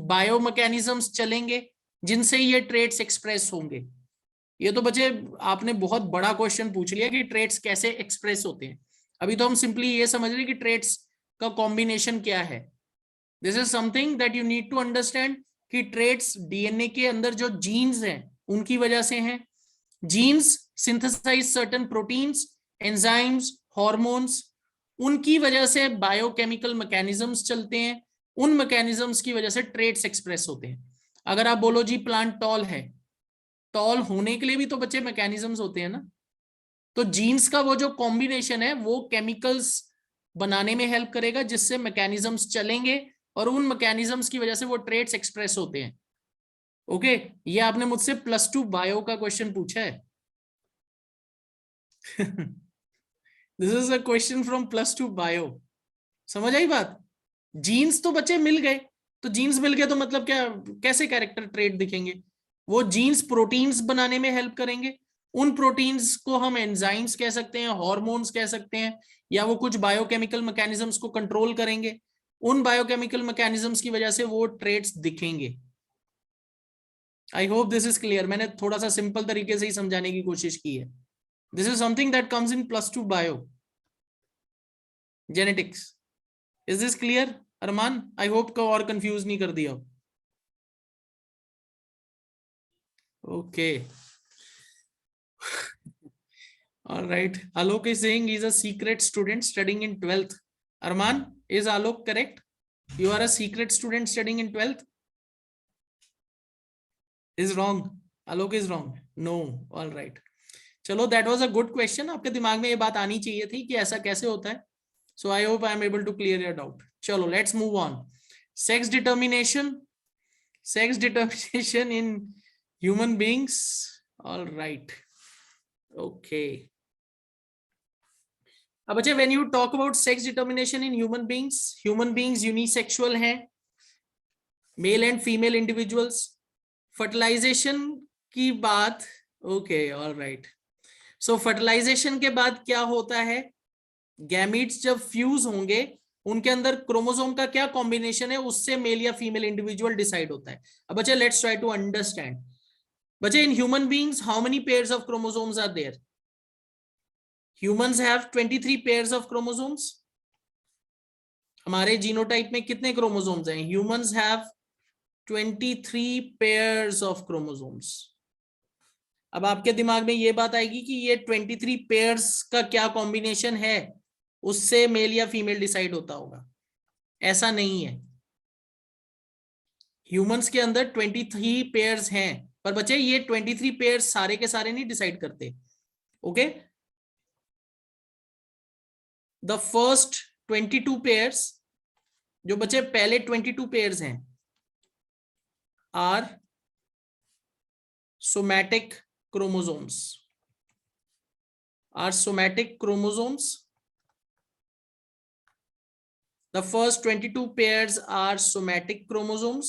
बायोमैकेनिज्म्स चलेंगे जिनसे ये ट्रेट्स एक्सप्रेस होंगे। ये तो बच्चे आपने बहुत बड़ा क्वेश्चन पूछ लिया कि ट्रेट्स कैसे एक्सप्रेस होते हैं। अभी तो हम सिंपली ये समझ रहे कि ट्रेट्स का कॉम्बिनेशन क्या है। This is something that you need to understand कि ट्रेट्स डीएनए के अंदर जो जीन्स हैं उनकी वजह से हैं। Genes synthesize certain proteins, enzymes, hormones, उनकी वजह से बायोकेमिकल मैकेनिज्म्स चलते हैं। उन मैकेनिज्म्स की वजह से ट्रेट्स एक्सप्रेस होते हैं। अगर आप बोलो जी प्लांट टॉल है, टॉल होने के लिए भी तो बच्चे मैकेनिज्म्स होते हैं ना। तो जीन्स का वो जो कॉम्बिनेशन है वो केमिकल्स बनाने में हेल्प करेगा जिससे मैकेनिज्म्स चलेंगे और उन मैकेनिज्म्स की वजह से वो ट्रेट्स एक्सप्रेस होते हैं। ओके, ये आपने मुझसे +2 बायो का क्वेश्चन पूछा है। This is a question from +2 bio. समझ आई बात। जीन्स तो बच्चे मिल गए, तो जीन्स मिल गए तो मतलब क्या, कैसे कैरेक्टर ट्रेट दिखेंगे? वो जीन्स प्रोटीन्स बनाने में हेल्प करेंगे। उन प्रोटीन्स को हम एंजाइम्स कह सकते हैं, हार्मोन्स कह सकते हैं, या वो कुछ बायोकेमिकल मैकेनिज्म्स को कंट्रोल करेंगे। उन बायोकेमिकल मैकेनिज्म्स की वजह से वो ट्रेट्स दिखेंगे। आई होप दिस इज क्लियर। मैंने थोड़ा सा सिंपल तरीके से ही समझाने की कोशिश की है। This is something that comes in +2 bio genetics. Is this clear Arman? I hope को और कंफ्यूज नहीं कर दिया। Okay, all right, Alok is saying he's a secret student studying in 12th. Arman, is Alok correct? You are a secret student studying in 12th? Is wrong. Alok is wrong. No. All right, चलो, that was a good question. आपके दिमाग में ये बात आनी चाहिए थी कि ऐसा कैसे होता है। So I hope I am able to clear your doubt. चलो, let's move on. Sex determination in human beings. All right, okay. अब बच्चे when you talk about sex determination in human beings unisexual हैं, male and female individuals. Fertilisation की बात okay, all right. So fertilisation के बाद क्या होता है, गैमीट्स जब फ्यूज होंगे उनके अंदर क्रोमोसोम का क्या कॉम्बिनेशन है उससे मेल या फीमेल इंडिविजुअल डिसाइड होता है। अब बच्चे लेट्स ट्राई टू अंडरस्टैंड। बच्चे in human beings how many pairs of chromosomes are there? Humans have 23 pairs of chromosomes. हमारे जीनोटाइप में कितने क्रोमोसोम्स हैं? Humans have 23 pairs of chromosomes. अब आपके दिमाग में ये बात आएगी कि ये 23 पेयर्स का क्या कॉम्बिनेशन है उससे मेल या फीमेल डिसाइड होता होगा। ऐसा नहीं है। ह्यूमंस के अंदर 23 पेयर्स हैं, पर बच्चे ये 23 पेयर्स सारे के सारे नहीं डिसाइड करते। ओके, द फर्स्ट 22 पेयर्स, जो बच्चे पहले 22 पेयर्स हैं, are somatic chromosomes, are somatic chromosomes. The first 22 pairs are somatic chromosomes.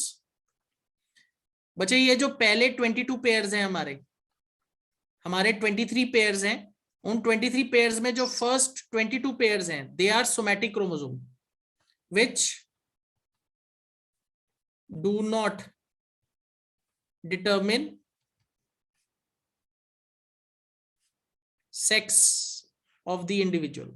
बच्चे ये जो पहले 22 पेयर्स हैं हमारे 23 पेयर्स हैं, उन 23 पेयर्स में जो फर्स्ट 22 पेयर्स हैं they are somatic chromosome which do not determine sex of the individual.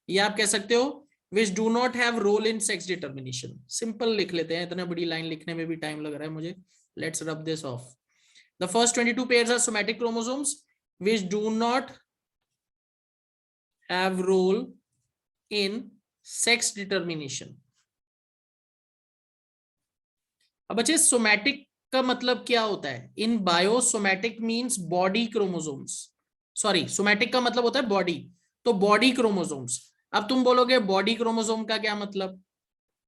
ये आप कह सकते हो which do not have role in sex determination. Simple लिख लेते हैं, इतना बड़ी लाइन लिखने में भी टाइम लग रहा है मुझे. Let's rub this off. The first 22 pairs are somatic chromosomes which do not have role in sex determination. अब बच्चे सोमैटिक का मतलब क्या होता है? In biosomatic means body chromosomes. Sorry, somatic का मतलब होता है बॉडी, तो बॉडी क्रोमोसोम्स. अब तुम बोलोगे बॉडी क्रोमोसोम का क्या मतलब?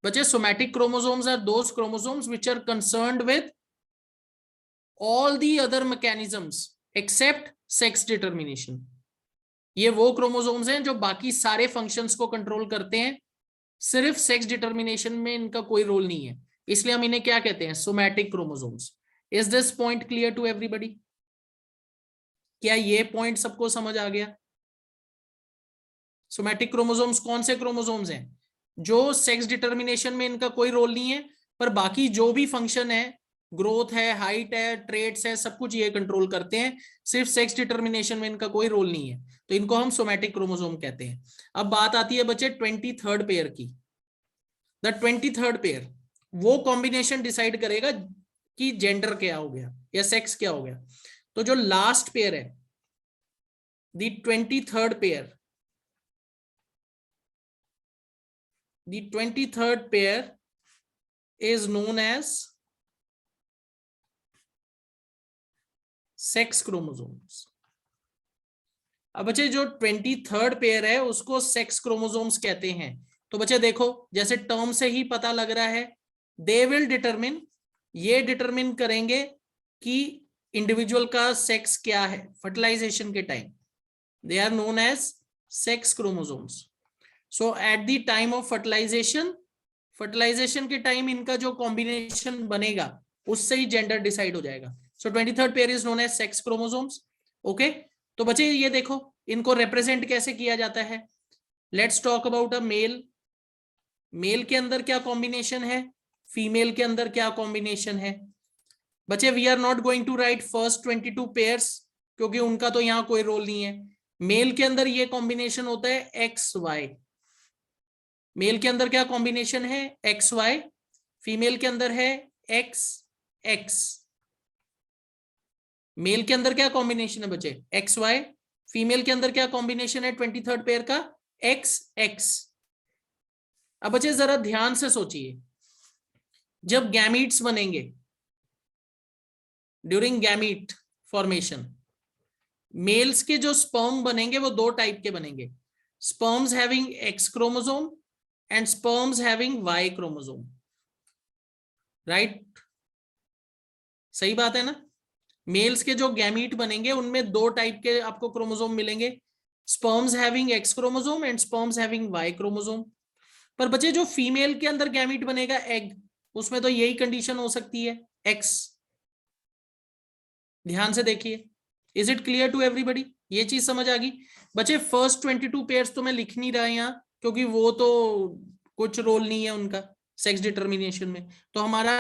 बच्चे somatic chromosomes are those chromosomes which are concerned with all the other mechanisms except sex determination. ये वो क्रोमोसोम्स हैं जो बाकी सारे फंक्शंस को कंट्रोल करते हैं, सिर्फ सेक्स डिटर्मिनेशन में इनका कोई रोल नहीं है, इसलिए हम इन्हें क्या कहते हैं? Somatic chromosomes. Is this point clear to everybody? क्या ये पॉइंट सबको समझ आ गया? सोमैटिक क्रोमोसोम्स कौन से क्रोमोसोम्स हैं? जो सेक्स डिटर्मिनेशन में इनका कोई रोल नहीं है, पर बाकी जो भी फंक्शन है, ग्रोथ है, हाइट है, ट्रेट्स है, सब कुछ ये कंट्रोल करते हैं, सिर्फ सेक्स डिटर्मिनेशन में इनका कोई रोल नहीं है, तो इनको हम सोमैटिक क्रोमोसोम कहते हैं. अब बात आती है बच्चे 23rd पेयर की. द 23rd पेयर वो कॉम्बिनेशन डिसाइड करेगा कि जेंडर क्या हो गया या सेक्स क्या हो गया. तो जो लास्ट पेयर है, the 23rd pair, the 23rd pair is known as sex chromosomes. अब बच्चे जो 23rd पेयर है उसको सेक्स क्रोमोसोम्स कहते हैं. तो बच्चे देखो, जैसे टर्म से ही पता लग रहा है, दे विल डिटरमिन, ये डिटरमिन करेंगे कि इंडिविजुअल का सेक्स क्या है फर्टिलाइजेशन के time. They are known as sex chromosomes. So at the time of fertilization के टाइम इनका जो कॉम्बिनेशन बनेगा उससे ही जेंडर डिसाइड हो जाएगा. So 23rd pair is known as sex chromosomes. Okay, तो बच्चे ये देखो इनको रिप्रेजेंट कैसे किया जाता है. Let's talk about a male. Male के अंदर क्या कॉम्बिनेशन है, फीमेल के अंदर क्या कॉम्बिनेशन है? बच्चे we are not going to write first 22 pairs, क्योंकि उनका तो यहाँ कोई रोल नहीं है. मेल के अंदर ये कॉम्बिनेशन होता है एक्स वाई. मेल के अंदर क्या कॉम्बिनेशन है? X Y. फीमेल के अंदर है एक्स एक्स. मेल के अंदर क्या कॉम्बिनेशन है बच्चे? X Y. फीमेल के अंदर क्या कॉम्बिनेशन है 23rd पेयर का? X x. अब बच्चे जरा ध्यान से सोचिए, जब गैमीट्स बनेंगे, ड्यूरिंग गैमीट फॉर्मेशन, मेल्स के जो स्पर्म बनेंगे वो दो टाइप के बनेंगे, sperms having X chromosome and sperms having Y chromosome. Right? सही बात है ना? मेल्स के जो गैमीट बनेंगे उनमें दो टाइप के आपको क्रोमोसोम मिलेंगे, sperms having X chromosome and sperms having Y chromosome. पर बच्चे जो फीमेल के अंदर गैमीट बनेगा एग, उसमें तो यही कंडीशन हो सकती है, X। ध्यान से देखिए, is it clear to everybody? ये चीज समझ आ गई बच्चे? फर्स्ट 22 पेयर्स तो मैं लिख नहीं रहा यहाँ, क्योंकि वो तो कुछ रोल नहीं है उनका सेक्स डिटर्मिनेशन में। तो हमारा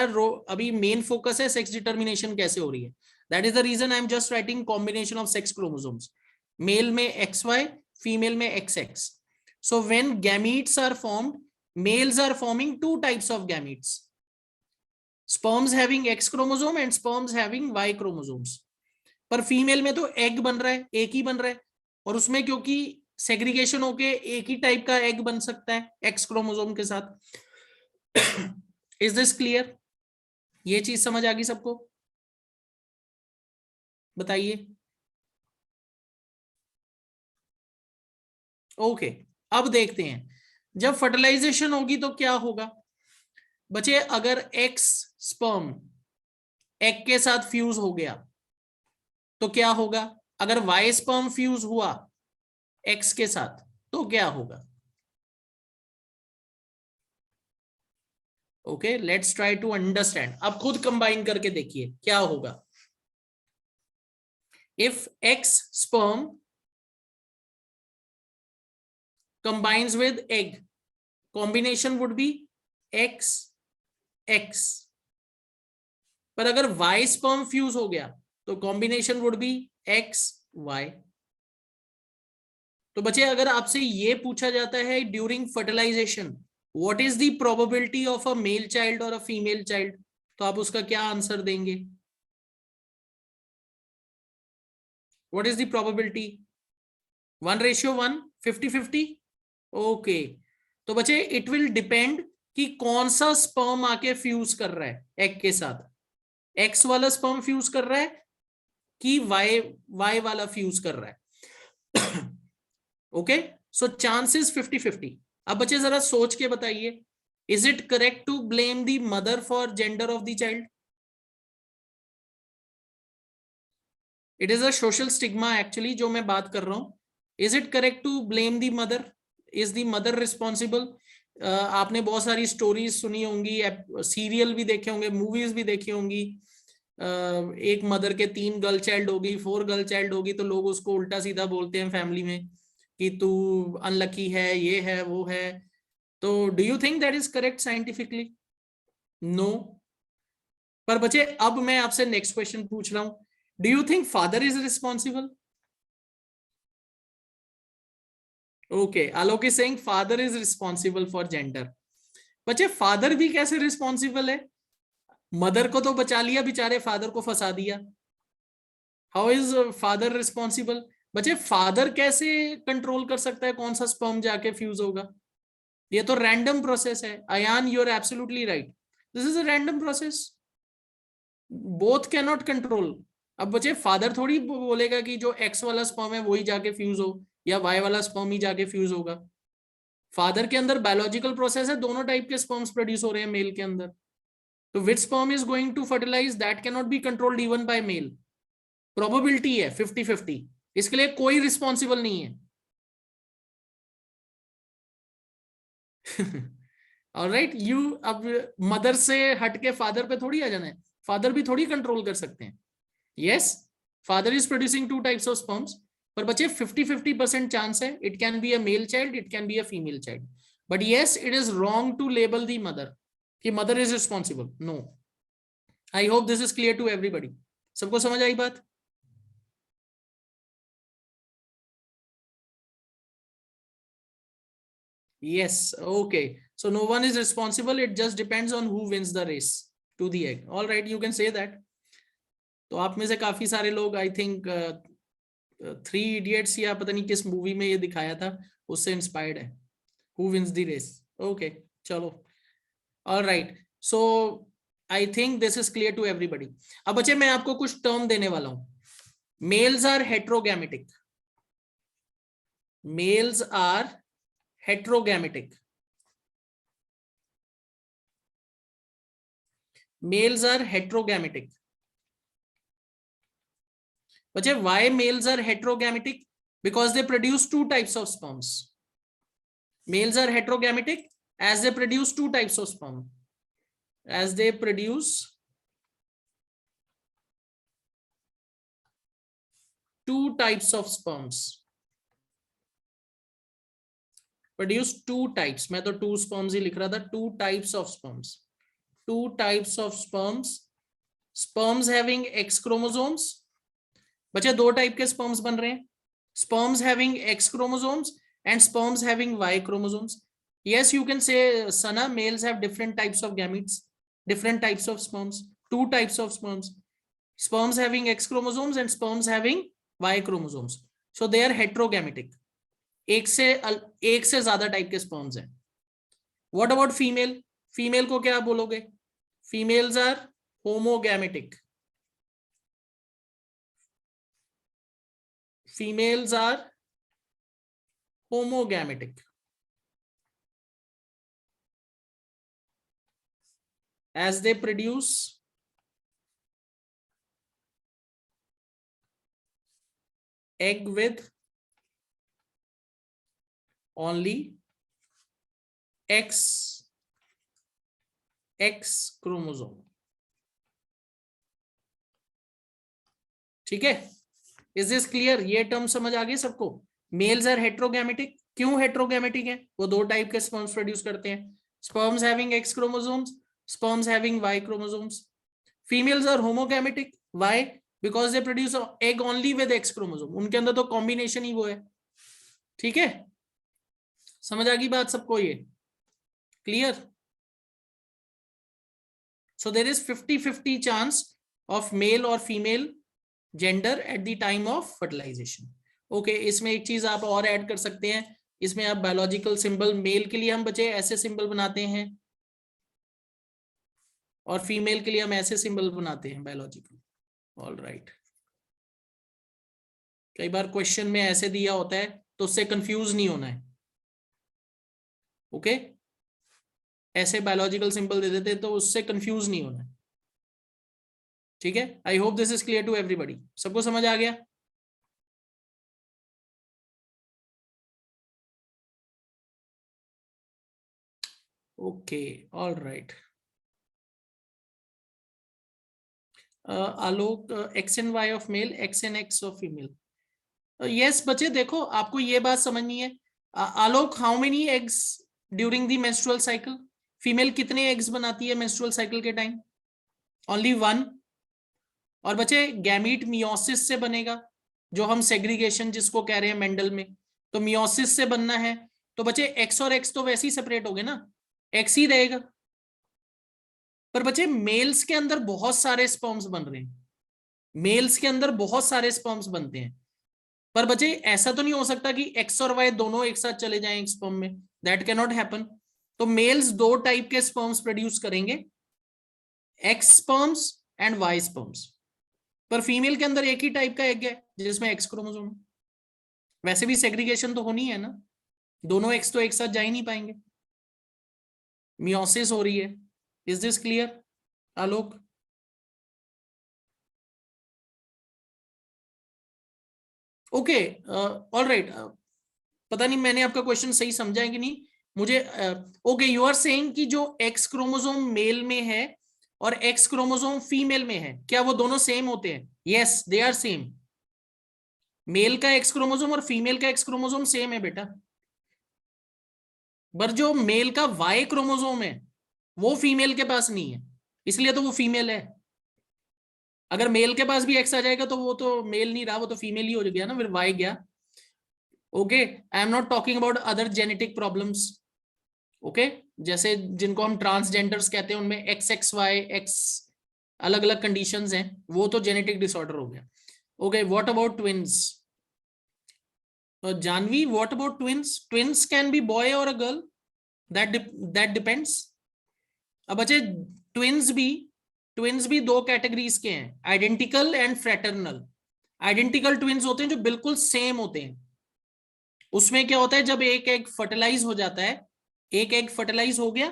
अभी मेन फोकस है सेक्स डिटर्मिनेशन कैसे हो रही है। That is the reason I am just writing combination of sex chromosomes, male में XY, फीमेल में XX। So when gametes are formed, males are forming two types of gametes, sperms having X chromosome and sperms having Y chromosomes। पर फीमेल में तो एग बन रहा है, एक ही बन रहा है, और उसमें क्योंकि सेग्रीगेशन होके एक ही टाइप का एग बन सकता है एक्स क्रोमोसोम के साथ। Is this clear? ये चीज समझ आ गई सबको? बताइए। ओके, अब देखते हैं जब फर्टिलाइजेशन होगी तो क्या होगा बच्चे। अगर एक्स स्पर्म एग के साथ फ्यूज हो गया तो क्या होगा? अगर वाई स्पर्म फ्यूज हुआ एक्स के साथ तो क्या होगा? Okay, let's try to understand. अब खुद कंबाइन करके देखिए क्या होगा। If X sperm combines with egg, combination would be X X। पर अगर Y sperm फ्यूज हो गया तो combination would be X Y। तो बच्चे अगर आपसे ये पूछा जाता है during fertilization what is the probability of a male child और अ फीमेल चाइल्ड, तो आप उसका क्या आंसर देंगे? What is the probability? 1:1, 50-50। Okay, तो बच्चे इट विल डिपेंड कि कौन सा स्पर्म आके फ्यूज कर रहा है एग के साथ। एक्स वाला स्पर्म फ्यूज कर रहा है कि वाई वाला फ्यूज कर रहा है। Okay, so chances 50-50। अब बच्चे जरा सोच के बताइए, is it correct to blame the mother for gender of the child? It is a social stigma actually जो मैं बात कर रहा हूं। Is it correct to blame the mother? Is the mother responsible? आपने बहुत सारी स्टोरीज सुनी होंगी, सीरियल भी देखे होंगे, मूवीज भी देखी होंगी। एक मदर के 3 गर्ल चाइल्ड होगी, 4 गर्ल चाइल्ड होगी, तो लोग उसको उल्टा सीधा बोलते हैं फैमिली में कि तू अनलकी है, ये है वो है। तो do you think that is correct scientifically? No. पर बच्चे अब मैं आपसे नेक्स्ट क्वेश्चन पूछ रहा हूं, do you think father is responsible? Okay, Alok is saying father is responsible for gender. बच्चे फादर भी कैसे रिस्पॉन्सिबल है? मदर को तो बचा लिया, बेचारे फादर को फंसा दिया। How is father responsible? बच्चे फादर कैसे कंट्रोल कर सकता है कौन सा स्पर्म जाके फ्यूज होगा? ये तो रैंडम प्रोसेस है। Ayan, you are absolutely right, this is a random process, both can not control. अब बच्चे फादर थोड़ी बोलेगा कि जो एक्स वाला स्पर्म है वही जाके फ्यूज हो या वाई वाला स्पर्म ही जाके फ्यूज होगा। फादर के अंदर बायोलॉजिकल प्रोसेस है, दोनों टाइप के स्पर्म्स प्रोड्यूस हो रहे हैं मेल के अंदर। तो which sperm is going to fertilise that can not be controlled even by male. Probability है 50-50, इसके लिए कोई रिस्पॉन्सिबल नहीं है। ऑलराइट, यू अब मदर से हट के फादर पे थोड़ी आ जाना है, फादर भी थोड़ी कंट्रोल कर सकते हैं। Yes, father is producing 2 types of sperms, पर बच्चे 50-50% चांस है, it can be a male child, it can be a female child. But yes, it is wrong to label the mother कि mother is responsible. No, I hope this is clear to everybody. सबको समझ आई बात? Yes, okay. So no one is responsible. It just depends on who wins the race to the egg. All right, you can say that. तो आप में से काफी सारे लोग आई थिंक 3 इडियट्स या पता नहीं किस मूवी में ये दिखाया था उससे इंस्पायर्ड है, who wins the race. Okay, चलो, all right. So I think this is clear to everybody. अब बच्चे मैं आपको कुछ टर्म देने वाला हूं. Males are heterogamitic. Males are heterogamitic. Males are heterogamitic. बच्चे why males are heterogamitic? Because they produce 2 types of sperms. Males are heterogamitic as they produce 2 types of sperm. As they produce two types of sperms. Produce two types. मैं तो two sperms ही लिख रहा था. Two types of sperms. Two types of sperms. Sperms having X chromosomes. बच्चे दो टाइप के sperms बन रहे हैं. Sperms having X chromosomes and sperms having Y chromosomes. Yes, you can say, Sana, males have different types of gametes, different types of sperms. Two types of sperms. Sperms having X chromosomes and sperms having Y chromosomes. So they are heterogametic. एक से ज्यादा टाइप के स्पर्म्स हैं. What about female? फीमेल को क्या बोलोगे? Females are homogametic. Females are homogametic. As they produce egg with only X chromosome. ठीक है? Is this clear? ये टर्म समझ आ गई सबको? Males are heterogametic. क्यों heterogametic है? वो दो टाइप के sperms प्रोड्यूस करते हैं. Sperms having X chromosomes, sperms having Y chromosomes. Females are homogametic. Why? Because they produce egg only with X chromosome. उनके अंदर तो कॉम्बिनेशन ही वो है. ठीक है? समझ आ गई बात सबको? ये clear? So there is 50-50 chance of male or female gender at the time of fertilization. Okay, इसमें एक चीज आप और ऐड कर सकते हैं. इसमें आप बायोलॉजिकल सिंबल, मेल के लिए हम बच्चे ऐसे सिंबल बनाते हैं और फीमेल के लिए हम ऐसे सिंबल बनाते हैं बायोलॉजिकल. All right. कई बार क्वेश्चन में ऐसे दिया होता है तो उससे कंफ्यूज नहीं होना है. ओके, ऐसे बायोलॉजिकल सिंबल दे देते तो उससे कंफ्यूज नहीं होना है. ठीक है? I hope this is clear to everybody. सबको समझ आ गया? Okay, all right. Alok, X and Y of male, X and X of female. Yes बच्चे, देखो आपको ये बात समझनी है. Alok, how many eggs during the menstrual cycle? Female कितने एग्स बनाती है मेंस्ट्रुअल साइकिल के टाइम? Only one. और बच्चे गैमीट मियोसिस से बनेगा, जो हम सेग्रीगेशन जिसको कह रहे हैं मेंडल में, तो मियोसिस से बनना है. तो बच्चे एक्स और एक्स तो वैसे ही सेपरेट हो गए ना, एक्स ही रहेगा. पर बच्चे मेल्स के अंदर बहुत सारे स्पर्म्स बन रहे हैं. मेल्स के अंदर बहुत सारे स्पर्म्स बनते हैं. पर बच्चे ऐसा तो नहीं हो सकता कि एक्स और वाई दोनों एक साथ चले जाएं एक स्पर्म में. That can not happen. तो मेल्स दो टाइप के स्पर्म्स प्रोड्यूस करेंगे, X sperms and Y sperms. पर फीमेल के अंदर एक ही टाइप का एग है जिसमें एक्स क्रोमोसोम. वैसे भी सेग्रीगेशन तो होनी है ना, दोनों एक्स तो एक साथ जा ही नहीं पाएंगे. मियोसिस हो रही है. Is this clear Alok? Okay, all right. पता नहीं मैंने आपका क्वेश्चन सही समझा है कि नहीं मुझे. ओके, यू आर सेइंग कि जो एक्स क्रोमोसोम मेल में है और एक्स क्रोमोसोम फीमेल में है, क्या वो दोनों सेम होते हैं? Yes, they are same. Male का एक्स क्रोमोसोम और फीमेल का एक्स क्रोमोसोम सेम है बेटा. पर जो मेल का वाई क्रोमोसोम है वो फीमेल के पास नहीं है, इसलिए तो वो फीमेल है. अगर मेल के पास भी एक्स आ जाएगा तो वो तो मेल नहीं रहा, वो तो फीमेल ही हो गया ना, फिर वाई गया. Okay, I am not talking about other genetic problems. Okay, जैसे जिनको हम ट्रांसजेंडर्स कहते हैं, उनमें एक्स एक्स वाई एक्स अलग अलग कंडीशंस हैं, वो तो जेनेटिक डिसऑर्डर हो गया. Okay, what about twins? Janvi, what about twins? Twins can be boy और अ गर्ल, दैट डिपेंड्स. अब बच्चे ट्विन्स भी दो कैटेगरीज के हैं, identical and fraternal. Identical twins होते हैं जो बिल्कुल सेम होते हैं. उसमें क्या होता है, जब एक एग फर्टिलाइज हो जाता है, एक एग फर्टिलाइज हो गया,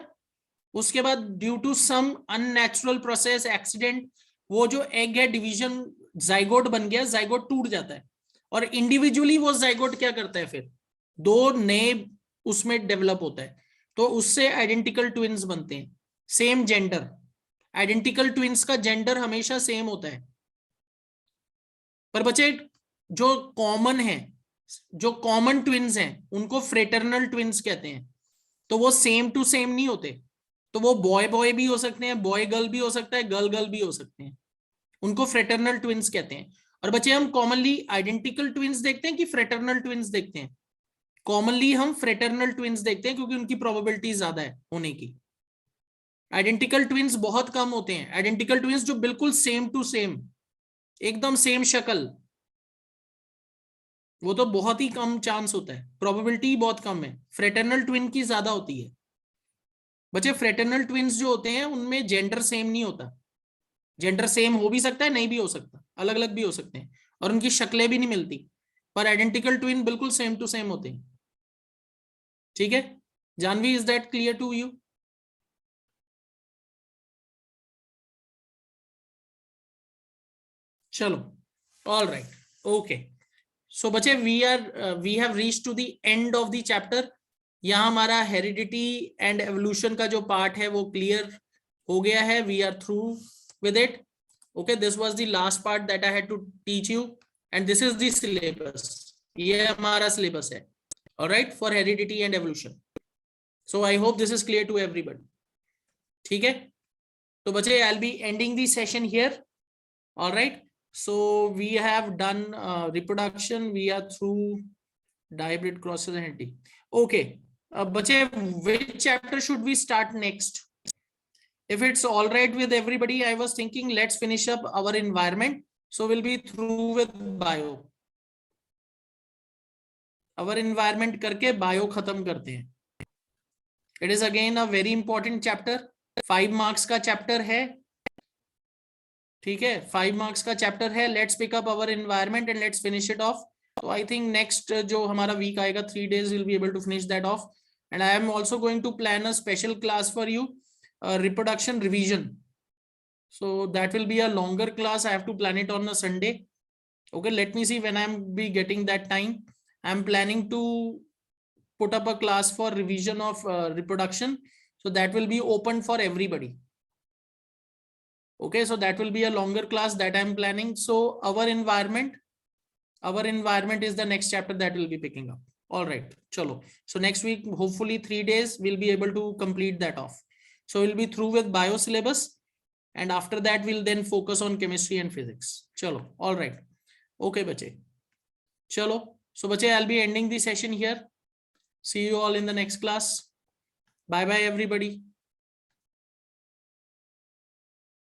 उसके बाद due to some unnatural process, accident, वो जो एग है डिवीजन, जाइगोट बन गया, जाइगोट टूट जाता है और इंडिविजुअली वो जाइगोट क्या करता है, फिर दो नए उसमें डेवलप होता है, तो उससे आइडेंटिकल ट्विन्स बनते हैं. सेम जेंडर, आइडेंटिकल ट्विन्स का जेंडर हमेशा सेम होता है. पर बच्चे जो कॉमन है, जो कॉमन ट्विन्स हैं उनको फ्रेटर्नल ट्विन्स कहते हैं। तो वो सेम टू सेम नहीं होते, तो वो बॉय बॉय भी हो सकते हैं, बॉय गर्ल भी हो सकता है, गर्ल गर्ल भी हो सकते हैं, उनको फ्रेटर्नल ट्विन्स कहते हैं। और बच्चे हम कॉमनली आइडेंटिकल ट्विन्स देखते हैं कि फ्रेटर्नल ट्विन्स देखते हैं? कॉमनली हम फ्रेटर्नल ट्विन्स देखते हैं क्योंकि उनकी प्रोबेबिलिटी ज्यादा है होने की। आइडेंटिकल ट्विन्स बहुत कम होते हैं। आइडेंटिकल ट्विन्स जो बिल्कुल सेम टू सेम, एकदम सेम शक्ल, वो तो बहुत ही कम चांस होता है, प्रोबेबिलिटी बहुत कम है। फ्रेटर्नल ट्विन की ज्यादा होती है। बच्चे फ्रेटर्नल ट्विन्स जो होते हैं उनमें जेंडर सेम नहीं होता। जेंडर सेम हो भी सकता है, नहीं भी हो सकता, अलग अलग भी हो सकते हैं, और उनकी शक्लें भी नहीं मिलती। पर आइडेंटिकल ट्विन बिल्कुल सेम टू सेम होते हैं। ठीक है Janvi, is that clear to you? चलो, ऑल राइट, ओके। सो बच्चे we have reach to the end of the chapter. यहाँ हमारा हेरिडिटी एंड एवोल्यूशन का जो पार्ट है वो क्लियर हो गया है। We are through with it. Okay, this was the last part that I had to teach you, and this is the syllabus. ये हमारा सिलेबस है, alright, for heredity and evolution. So I hope this is clear to everybody. ठीक है, तो बच्चे I will be ending the session here, alright. So we have done reproduction, we are through dihybrid crosses and D. Okay, बच्चे which chapter should we start next? If it's all right with everybody, I was thinking let's finish up our environment, so we'll be through with bio. Our environment करके bio खत्म करते हैं। It is again a very important chapter, 5 marks का chapter है। ठीक है, 5 मार्क्स का चैप्टर है। Let's pick up our environment and let's finish it off. तो आई थिंक नेक्स्ट जो हमारा वीक आएगा, 3 days will be able to finish that off. And I am also going to plan a special class for you, reproduction revision. So that will be a longer class. I have to plan it on a Sunday. Okay, let me see when I'm be getting that time. I'm planning to put up a class for revision of reproduction. So that will be open for everybody. Okay, so that will be a longer class that I'm planning. So our environment is the next chapter that will be picking up. All right, chalo. So next week, hopefully 3 days, we'll be able to complete that off. So we'll be through with bio syllabus, and after that we'll then focus on chemistry and physics. Chalo, all right. Okay, bache. Chalo. So bache, I'll be ending the session here. See you all in the next class. Bye bye everybody.